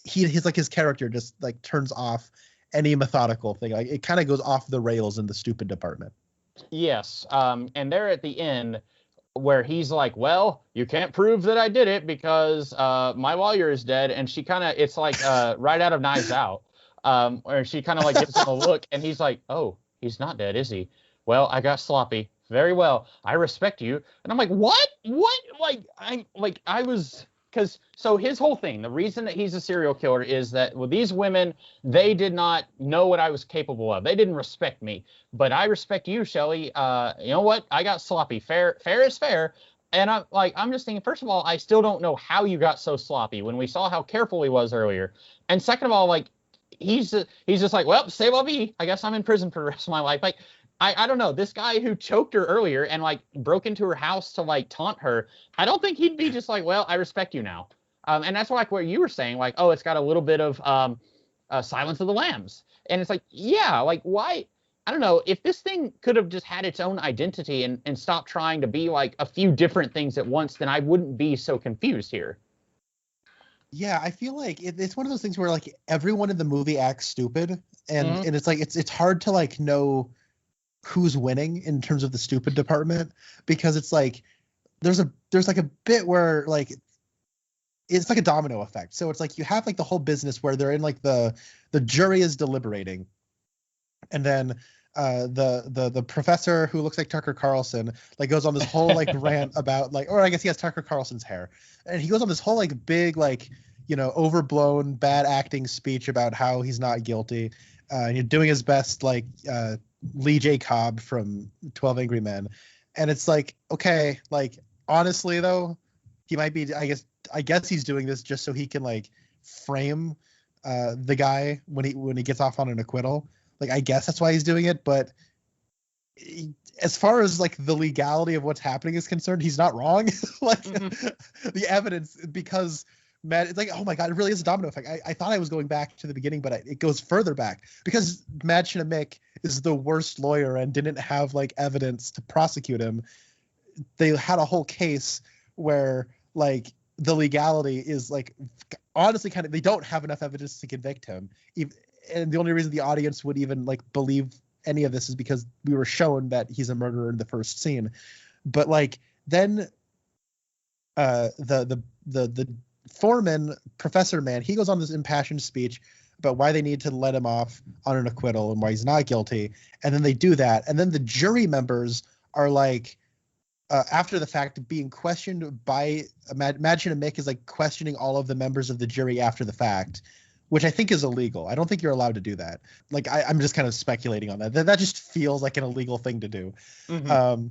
he's like his character just like turns off any methodical thing. Like it kind of goes off the rails in the stupid department. Yes. And they're at the end where he's like, well, you can't prove that I did it because my lawyer is dead. And she kind of, it's like right out of Knives Out, where she kind of like gives him a look and he's like, oh, he's not dead, is he? Well, I got sloppy. Very well. I respect you. And I'm like, what? So his whole thing, the reason that he's a serial killer is that with these women, they did not know what I was capable of. They didn't respect me, but I respect you, Shelly. You know what? I got sloppy. Fair is fair. And I'm just thinking, first of all, I still don't know how you got so sloppy when we saw how careful he was earlier. And second of all, like, he's just like, well, say la vie. I guess I'm in prison for the rest of my life. Like, I don't know. This guy who choked her earlier and like broke into her house to like taunt her, I don't think he'd be just like, well, I respect you now. And that's like what you were saying, like, oh, it's got a little bit of Silence of the Lambs. And it's like, yeah, like why? I don't know. If this thing could have just had its own identity and stopped trying to be like a few different things at once, then I wouldn't be so confused here. Yeah, I feel like it's one of those things where like everyone in the movie acts stupid, and it's like it's hard to like know who's winning in terms of the stupid department, because it's like there's like a bit where like it's like a domino effect. So it's like you have like the whole business where they're in like the jury is deliberating, and then the professor who looks like Tucker Carlson like goes on this whole like rant about like, or I guess he has Tucker Carlson's hair, and he goes on this whole like big like overblown bad acting speech about how he's not guilty, and you're doing his best like Lee J. Cobb from 12 Angry Men. And it's like, okay, like honestly though, he might be, I guess he's doing this just so he can like frame the guy when he gets off on an acquittal. Like I guess that's why he's doing it, but as far as like the legality of what's happening is concerned, he's not wrong. Like the evidence, because it's like, oh my God, it really is a domino effect. I thought I was going back to the beginning, but it goes further back because Mädchen Mick is the worst lawyer and didn't have like evidence to prosecute him. They had a whole case where like the legality is like honestly kind of, they don't have enough evidence to convict him. And the only reason the audience would even like believe any of this is because we were shown that he's a murderer in the first scene. But like then the foreman, Professor Man, he goes on this impassioned speech about why they need to let him off on an acquittal and why he's not guilty. And then they do that. And then the jury members are like, after the fact, being questioned by Mädchen Mick is like questioning all of the members of the jury after the fact, which I think is illegal. I don't think you're allowed to do that. Like I'm just kind of speculating on that. That just feels like an illegal thing to do. Mm-hmm.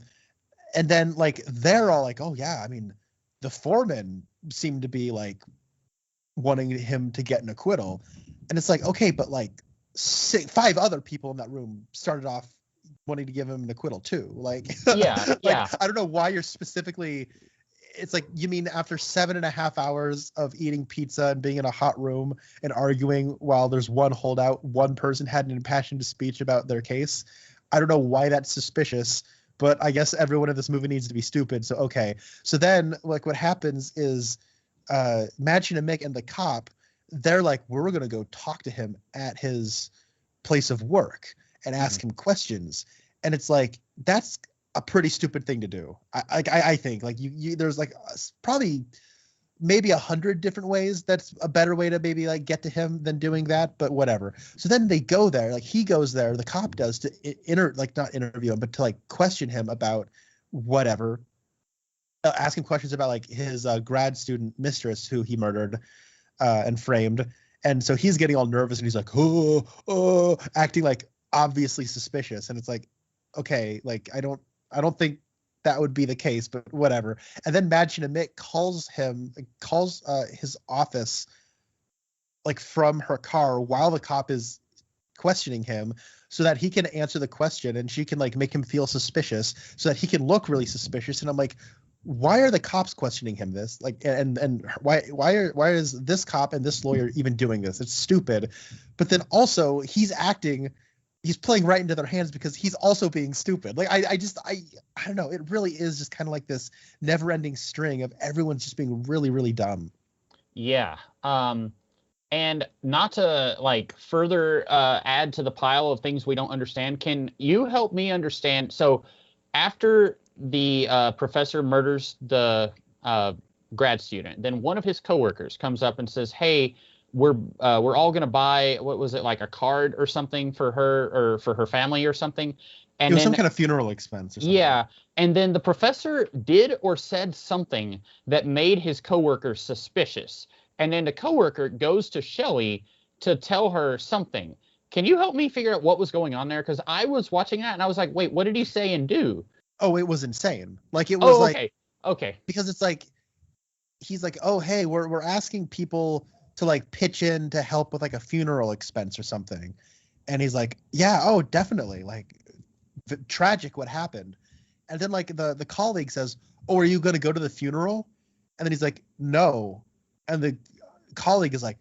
And then like they're all like, oh yeah, I mean, the foreman seemed to be like wanting him to get an acquittal. And it's like, okay, but like 5 other people in that room started off wanting to give him an acquittal too. Like, yeah. I don't know why you're specifically it's like, you mean after 7.5 hours of eating pizza and being in a hot room and arguing while there's one holdout, one person had an impassioned speech about their case? I don't know why that's suspicious, but I guess everyone in this movie needs to be stupid. So, okay. So then, like, what happens is Madge and Mick and the cop, they're like, we're going to go talk to him at his place of work and ask him questions. And it's like, that's a pretty stupid thing to do. I think, like, you there's like probably maybe 100 different ways that's a better way to maybe like get to him than doing that, but whatever. So then they go there, like he goes there, the cop does, to not interview him, but to like question him about whatever, ask him questions about like his grad student mistress who he murdered and framed. And so he's getting all nervous and he's like, oh, acting like obviously suspicious. And it's like, okay, like I don't think that would be the case, but whatever. And then Madge and Mick calls his office like from her car while the cop is questioning him, so that he can answer the question and she can like make him feel suspicious so that he can look really suspicious. And I'm like, why are the cops questioning him this? Like, and why is this cop and this lawyer even doing this? It's stupid. But then also he's playing right into their hands because he's also being stupid. Like, I don't know. It really is just kind of like this never ending string of everyone's just being really, really dumb. Yeah. And not to like further add to the pile of things we don't understand, can you help me understand? So after the professor murders the grad student, then one of his coworkers comes up and says, hey, we're all going to buy, what was it, like a card or something for her or for her family or something. And it was some kind of funeral expense or something. Yeah. And then the professor did or said something that made his coworker suspicious. And then the coworker goes to Shelley to tell her something. Can you help me figure out what was going on there? Because I was watching that and I was like, wait, what did he say and do? Oh, it was insane. Like, it was okay. Because it's like, he's like, oh, hey, we're asking people to like pitch in to help with like a funeral expense or something. And he's like, yeah, oh, definitely. Like, tragic what happened. And then like the colleague says, oh, are you going to go to the funeral? And then he's like, no. And the colleague is like,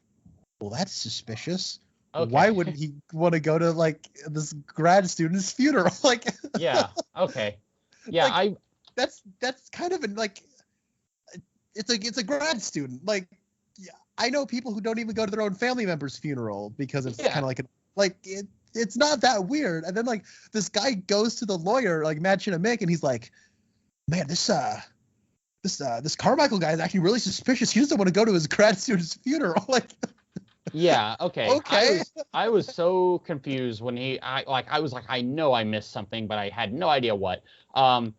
well, that's suspicious. Okay. Why would he want to go to like this grad student's funeral? Like, yeah. Okay. Yeah. Like, that's kind of like, it's a grad student. Like, yeah, I know people who don't even go to their own family member's funeral because it's kind of like it's not that weird. And then like this guy goes to the lawyer, like Madge and Mick, and he's like, man, this Carmichael guy is actually really suspicious. He doesn't want to go to his grad student's funeral. Like, yeah, okay. Okay. I was so confused when I was like, I know I missed something, but I had no idea what. And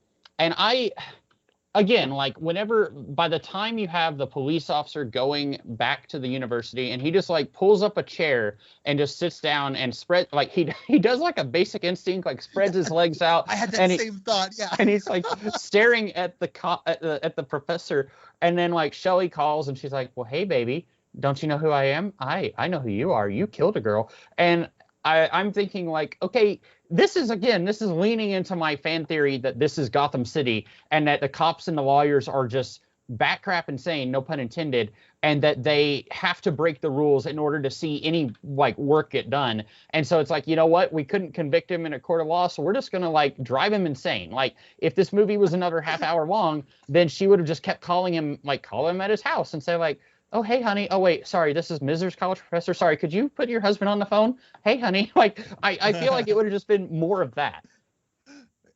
again, like whenever, by the time you have the police officer going back to the university and he just like pulls up a chair and just sits down and spread, like he does like a Basic Instinct, like spreads his legs out. I had that same thought. Yeah. And he's like staring at the professor. And then like Shelley calls and she's like, well, hey baby, don't you know who I am? I know who you are. You killed a girl. And I'm thinking like, okay, this is leaning into my fan theory that this is Gotham City and that the cops and the lawyers are just backcrap insane, no pun intended, and that they have to break the rules in order to see any like work get done. And so it's like, you know what? We couldn't convict him in a court of law, so we're just going to like drive him insane. Like if this movie was another half hour long, then she would have just kept calling him at his house and say like, oh, hey, honey. Oh, wait, sorry. This is Mrs. College Professor. Sorry, could you put your husband on the phone? Hey, honey. Like, I feel like it would have just been more of that.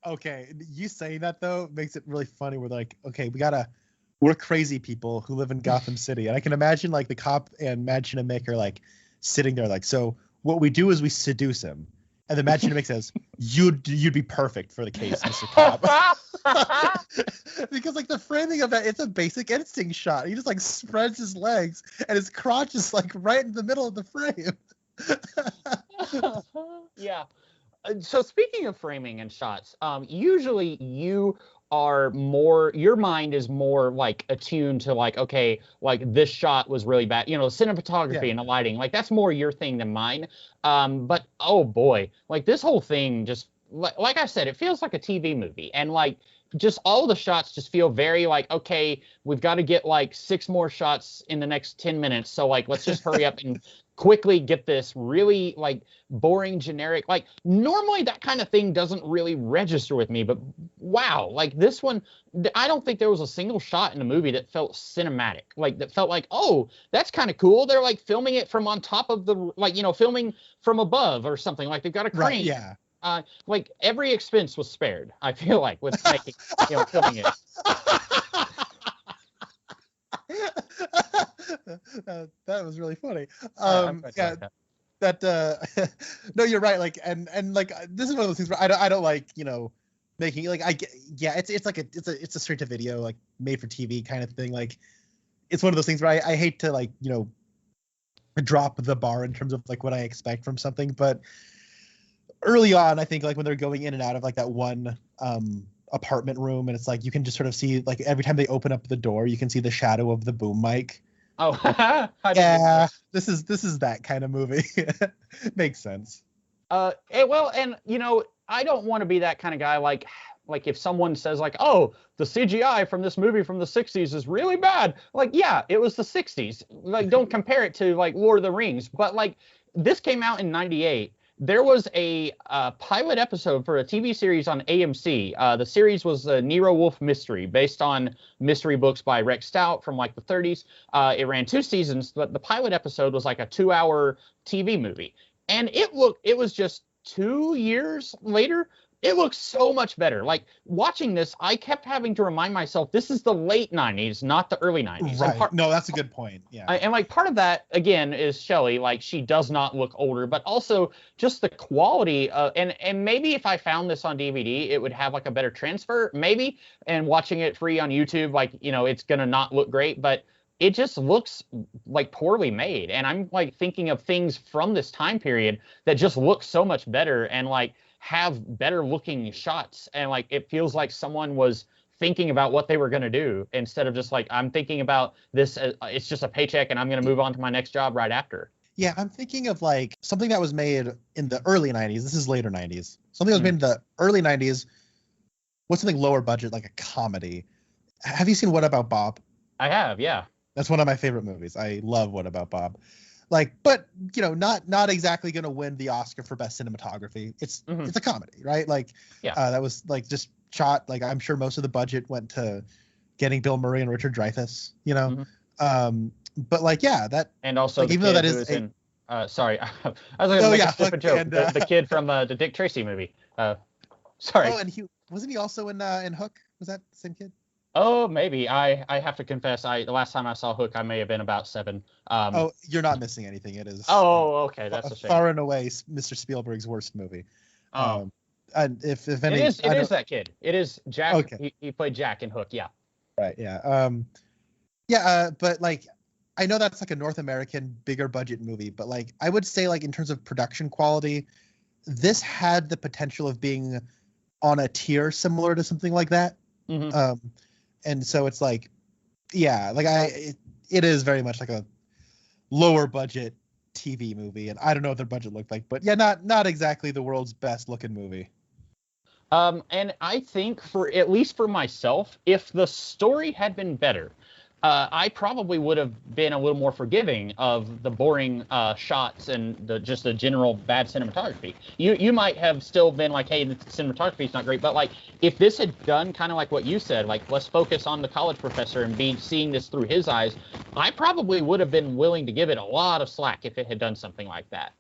Okay. You saying that, though, makes it really funny. We're like, okay, we're crazy people who live in Gotham City. And I can imagine, like, the cop and Madge and Mick are, like, sitting there, like, so what we do is we seduce him. And then Madge and Mick says, you'd be perfect for the case, Mr. Cop. Because like the framing of that, it's a Basic Instinct shot. He just like spreads his legs and his crotch is like right in the middle of the frame. Yeah. So speaking of framing and shots, usually your mind is more like attuned to like, okay, like this shot was really bad, cinematography and the lighting, like that's more your thing than mine. But oh boy, like this whole thing just like I said, it feels like a TV movie. And like just all the shots just feel very like, okay, we've got to get like 6 more shots in the next 10 minutes. So like, let's just hurry up and quickly get this really like boring, generic, like normally that kind of thing doesn't really register with me, but wow, like this one, I don't think there was a single shot in the movie that felt cinematic, like that felt like, oh, that's kind of cool. They're like filming it from on top of the, like, filming from above or something, like they've got a crane. Right, yeah. Like every expense was spared, I feel like, with making, filming it. That was really funny. Yeah, that no, you're right. Like, and like this is one of those things where I don't like, making like it's like it's a straight to video, like made for TV kind of thing. Like, it's one of those things where I hate to like drop the bar in terms of like what I expect from something, but early on, I think like when they're going in and out of like that one apartment room, and it's like you can just sort of see like every time they open up the door, you can see the shadow of the boom mic. Oh, yeah, this is that kind of movie. Makes sense. Well, and I don't want to be that kind of guy. Like if someone says like, oh, the CGI from this movie from the 60s is really bad. Like, yeah, it was the 60s. Like, don't compare it to like Lord of the Rings. But like, this came out in '98. There was a pilot episode for a TV series on AMC. The series was the Nero Wolfe Mystery, based on mystery books by Rex Stout from like the 30s. It ran 2 seasons, but the pilot episode was like a 2-hour TV movie. And it was just 2 years later. It looks so much better. Like, watching this, I kept having to remind myself, this is the late 90s, not the early 90s. Right. No, that's a good point. Yeah. And like part of that, again, is Shelley. Like, she does not look older, but also just the quality. And maybe if I found this on DVD, it would have like a better transfer, maybe. And watching it free on YouTube, like, it's going to not look great, but it just looks like poorly made. And I'm like thinking of things from this time period that just look so much better and like have better looking shots, and like it feels like someone was thinking about what they were going to do instead of just like, I'm thinking about this, it's just a paycheck and I'm going to move on to my next job right after. Yeah, I'm thinking of like something that was made in the early 90s. This is later 90s. Something that was made in the early 90s. What's something lower budget, like a comedy? Have you seen What About Bob? I have, yeah. That's one of my favorite movies. I love What About Bob. Like, but not exactly going to win the Oscar for best cinematography. It's a comedy, right? Like, yeah, that was like just shot. Like, I'm sure most of the budget went to getting Bill Murray and Richard Dreyfuss. But like, yeah, that, and also like, even though that is sorry, I was going to make a stupid joke. The kid from the Dick Tracy movie. Sorry. Oh, and wasn't he also in Hook? Was that the same kid? Oh, maybe. I have to confess, the last time I saw Hook, I may have been about 7. You're not missing anything. It is. Oh, okay, that's a shame. Far and away Mr. Spielberg's worst movie. And if any, it is that kid. It is Jack. Okay. He played Jack in Hook. Yeah. Right. Yeah. But like, I know that's like a North American bigger budget movie, but like, I would say like in terms of production quality, this had the potential of being on a tier similar to something like that. Mm-hmm. And so it's like, yeah, like it is very much like a lower budget TV movie, and I don't know what their budget looked like, but yeah, not exactly the world's best looking movie. And I think at least for myself, if the story had been better, I probably would have been a little more forgiving of the boring shots and just the general bad cinematography. You might have still been like, hey, the cinematography is not great, but like if this had done kind of like what you said, like let's focus on the college professor and seeing this through his eyes, I probably would have been willing to give it a lot of slack if it had done something like that.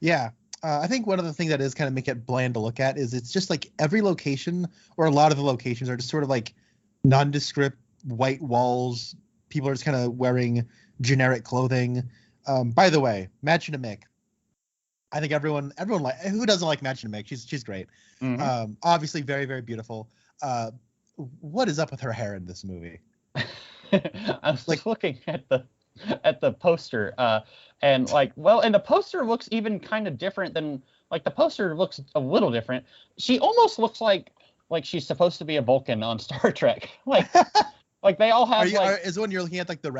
Yeah. I think one of the things that is kind of make it bland to look at is it's just like every location, or a lot of the locations, are just sort of like nondescript white walls. People are just kind of wearing generic clothing. By the way, Mädchen Mick. I think everyone like, who doesn't like Mädchen Mick? She's great. Mm-hmm. Obviously very, very beautiful. What is up with her hair in this movie? I was like looking at the poster, and like, well, and the poster looks even kind of different than, like, the poster looks a little different. She almost looks like she's supposed to be a Vulcan on Star Trek. Like they all have. Is the one you're looking at like the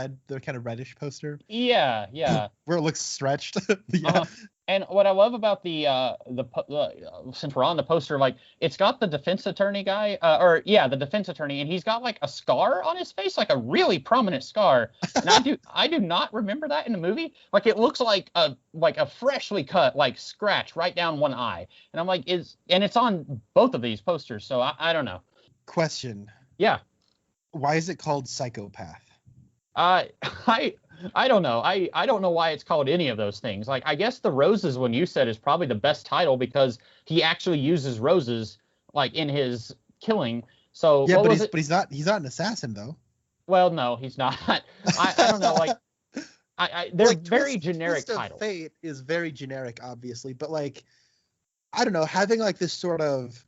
kind of reddish poster? Yeah. Where it looks stretched. Yeah. And what I love about since we're on the poster, like it's got the defense attorney guy, the defense attorney, and he's got like a scar on his face, like a really prominent scar. And I do not remember that in the movie. Like it looks like a freshly cut like scratch right down one eye. And I'm like, it's on both of these posters, so I don't know. Question. Yeah. Why is it called Psychopath? I don't know. I don't know why it's called any of those things. Like I guess the roses one you said is probably the best title because he actually uses roses like in his killing. So yeah, but he's not an assassin though. Well, no, he's not. I don't know. Like they're like, very generic Twist titles. of Fate is very generic, obviously, but like I don't know, having like this sort of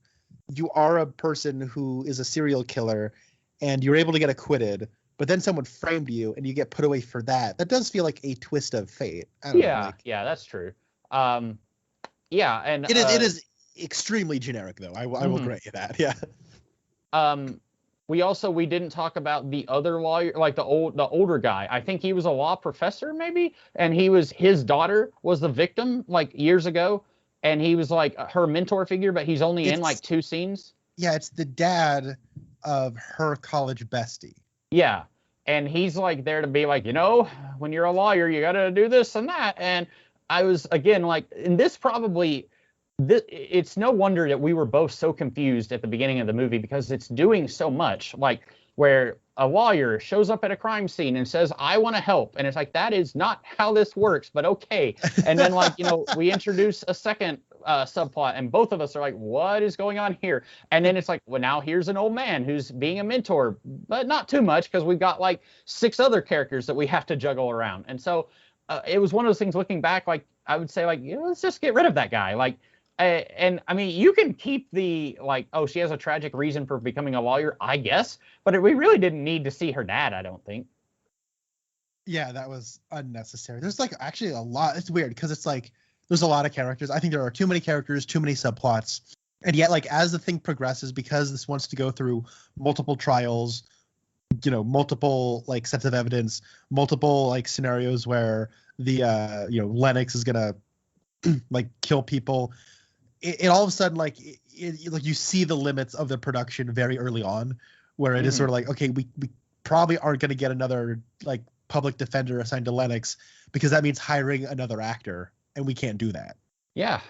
you are a person who is a serial killer and you're able to get acquitted. But then someone framed you and you get put away for that. That does feel like a twist of fate. I don't know, Yeah, that's true. Yeah, and it is extremely generic though. I will grant you that. Yeah. We didn't talk about the other lawyer, like the older guy. I think he was a law professor maybe, and his daughter was the victim like years ago, and he was like her mentor figure, but he's only in like 2 scenes. Yeah, it's the dad of her college bestie. Yeah. And he's like there to be like, when you're a lawyer, you got to do this and that. And I was, again, like, and it's no wonder that we were both so confused at the beginning of the movie because it's doing so much, like where a lawyer shows up at a crime scene and says, I want to help. And it's like, that is not how this works, but okay. And then like, we introduce a second subplot and both of us are like, what is going on here? And then it's like, well, now here's an old man who's being a mentor, but not too much because we've got like 6 other characters that we have to juggle around. And so it was one of those things looking back, like I would say like, let's just get rid of that guy. Like, and I mean, you can keep the like, oh, she has a tragic reason for becoming a lawyer, I guess, but we really didn't need to see her dad, I don't think. Yeah, that was unnecessary. There's like actually a lot. It's weird because it's like there's a lot of characters. I think there are too many characters, too many subplots. And yet, like, as the thing progresses, because this wants to go through multiple trials, multiple, like, sets of evidence, multiple, like, scenarios where the, Lennox is going to, like, kill people. It all of a sudden, like, like, you see the limits of the production very early on, where it is sort of like, okay, we probably aren't going to get another, like, public defender assigned to Lennox because that means hiring another actor. And we can't do that. Yeah,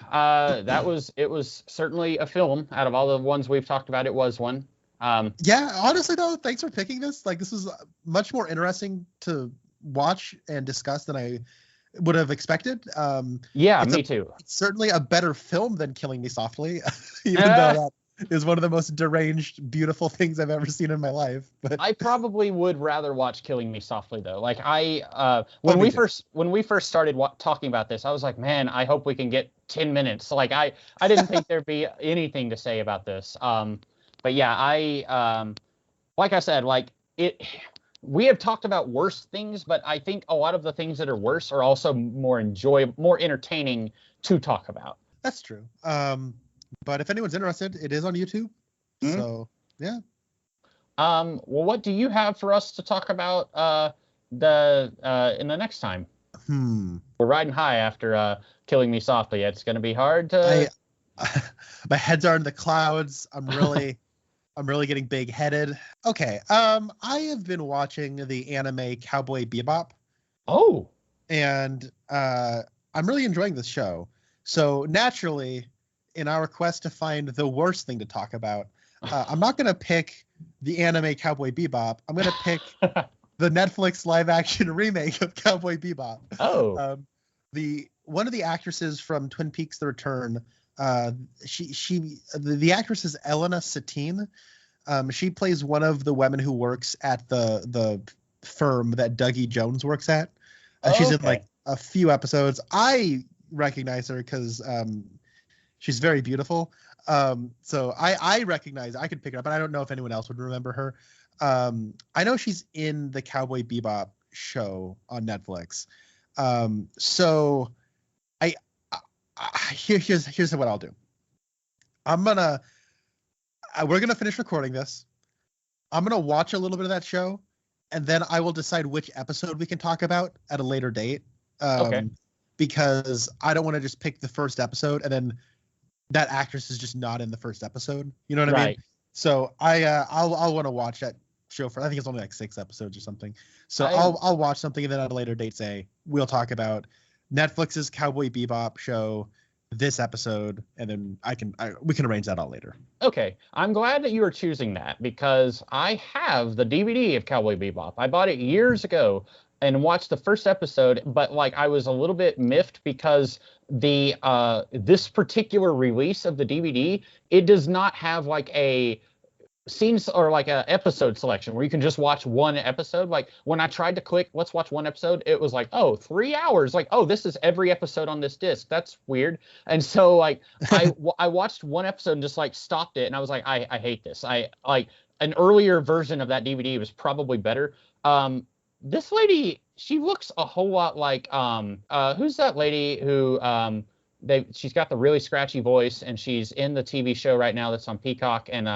it was certainly a film. Out of all the ones we've talked about, it was one. Yeah, honestly though, thanks for picking this. Like, this was much more interesting to watch and discuss than I would have expected. Yeah, me too. It's certainly a better film than Killing Me Softly, even though that is one of the most deranged, beautiful things I've ever seen in my life. But I probably would rather watch Killing Me Softly though. Like when we first started talking about this, I was like, man, I hope we can get 10 minutes. Like I didn't think there'd be anything to say about this. But yeah, like I said, like we have talked about worse things, but I think a lot of the things that are worse are also more entertaining to talk about. That's true. But if anyone's interested, it is on YouTube. Mm-hmm. So, yeah. Well, what do you have for us to talk about in the next time? We're riding high after Killing Me Softly. It's going to be hard to... My heads are in the clouds. I'm really getting big-headed. Okay. I have been watching the anime Cowboy Bebop. Oh. And I'm really enjoying this show. So, naturally... in our quest to find the worst thing to talk about, I'm not going to pick the anime Cowboy Bebop. I'm going to pick the Netflix live action remake of Cowboy Bebop. Oh. One of the actresses from Twin Peaks: The Return, the actress is Elena Satine. She plays one of the women who works at the firm that Dougie Jones works at. She's in like a few episodes. I recognize her because she's very beautiful. So I recognize, I could pick it up, but I don't know if anyone else would remember her. I know she's in the Cowboy Bebop show on Netflix. So here's what I'll do. We're gonna finish recording this. I'm gonna watch a little bit of that show, and then I will decide which episode we can talk about at a later date. Okay. because I don't want to just pick the first episode and then that actress is just not in the first episode. You know what I mean? So I'll want to watch that show for, I think it's only like 6 episodes or something. So I'll watch something and then at a later date say we'll talk about Netflix's Cowboy Bebop show this episode, and then we can arrange that all later. Okay, I'm glad that you are choosing that because I have the DVD of Cowboy Bebop. I bought it years ago and watched the first episode, but like I was a little bit miffed because the this particular release of the DVD, it does not have like a scenes or like a episode selection where you can just watch one episode. Like when I tried to click let's watch one episode, it was like, oh, 3 hours, like, oh, this is every episode on this disc. That's weird. And so like I watched one episode and just like stopped it, and I was like, I hate this. I like an earlier version of that DVD was probably better. This lady, she looks a whole lot like who's that lady who she's got the really scratchy voice and she's in the TV show right now that's on Peacock, and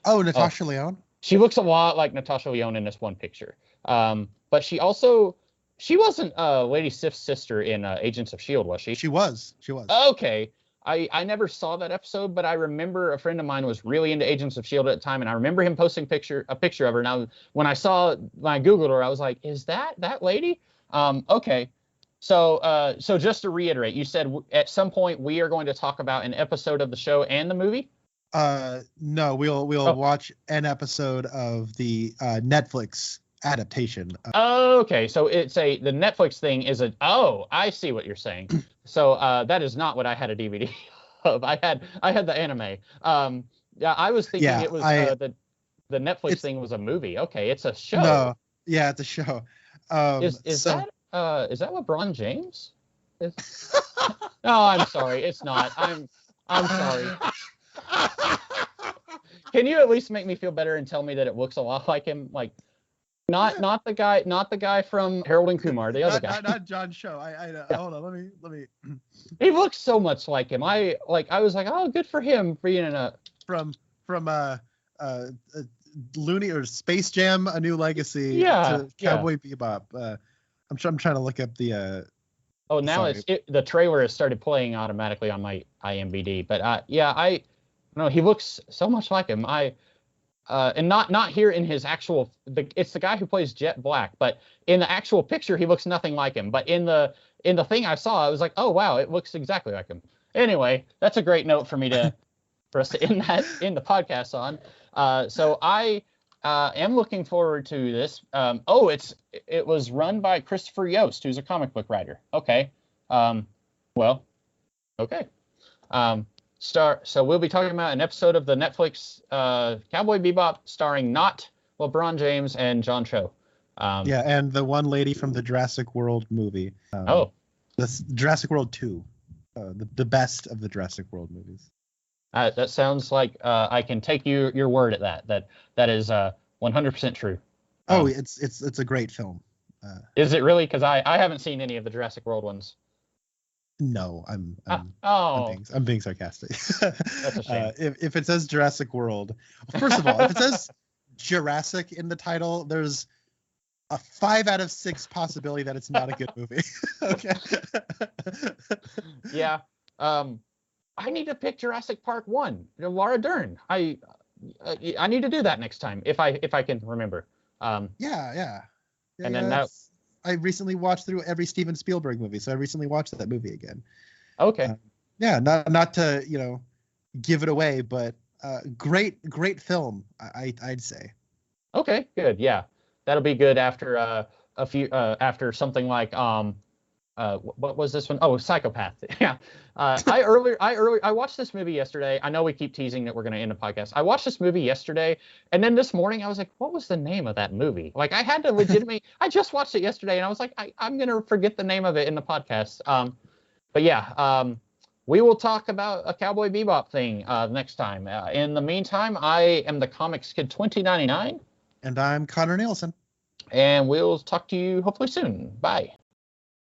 Natasha Lyonne. She looks a lot like Natasha Lyonne in this one picture. But she wasn't Lady Sif's sister in Agents of S.H.I.E.L.D., was she? She was. Okay. I never saw that episode, but I remember a friend of mine was really into Agents of S.H.I.E.L.D. at the time, and I remember him posting a picture of her. Now, when I Googled her, I was like, is that lady? Okay. So just to reiterate, you said at some point we are going to talk about an episode of the show and the movie? No, we'll watch an episode of the Netflix adaptation. Okay, so the Netflix thing is I see what you're saying. So that is not what I had a DVD of. I had the anime. Yeah, I was thinking it was the Netflix thing was a movie. Okay, it's a show. No, yeah, it's a show. Is that LeBron James? No, I'm sorry, it's not. I'm sorry. Can you at least make me feel better and tell me that it looks a lot like him? Like, not the guy from Harold and Kumar, the other guy. Not John Cho. Hold on, let me. He looks so much like him. I was like, oh, good for him for being in a from Looney or Space Jam: A New Legacy to Cowboy Bebop. I'm trying to look up the. Oh, now the trailer has started playing automatically on my IMDb, but I know he looks so much like him. And not here in his actual. It's the guy who plays Jet Black, but in the actual picture he looks nothing like him. But in the thing I saw, I was like, oh wow, it looks exactly like him. Anyway, that's a great note for us to end the podcast on. So I am looking forward to this. It was run by Christopher Yost, who's a comic book writer. Okay. Okay. So we'll be talking about an episode of the Netflix Cowboy Bebop starring not LeBron James and John Cho. And the one lady from the Jurassic World movie. The Jurassic World 2. The best of the Jurassic World movies. That sounds like I can take your word at that is 100% true. It's a great film. Is it really? Because I haven't seen any of the Jurassic World ones. No, I'm being sarcastic. That's a shame. If it says Jurassic World, first of all, if it says Jurassic in the title, there's a 5 out of 6 possibility that it's not a good movie. Okay. Yeah. I need to pick Jurassic Park 1. Laura Dern. I need to do that next time if I can remember. Yeah. And then I recently watched through every Steven Spielberg movie, so I recently watched that movie again. Okay. Not to give it away, but great film. I'd say. Okay, good. Yeah, that'll be good after after something like what was this one? Oh, Psychopath. Yeah. I watched this movie yesterday. I know we keep teasing that we're going to end the podcast. I watched this movie yesterday, and then this morning I was like, what was the name of that movie? Like, I had to legitimately, I just watched it yesterday, and I was like, I'm going to forget the name of it in the podcast. But yeah, we will talk about a Cowboy Bebop thing next time. In the meantime, I am the Comics Kid 2099. And I'm Connor Nielsen. And we'll talk to you hopefully soon. Bye.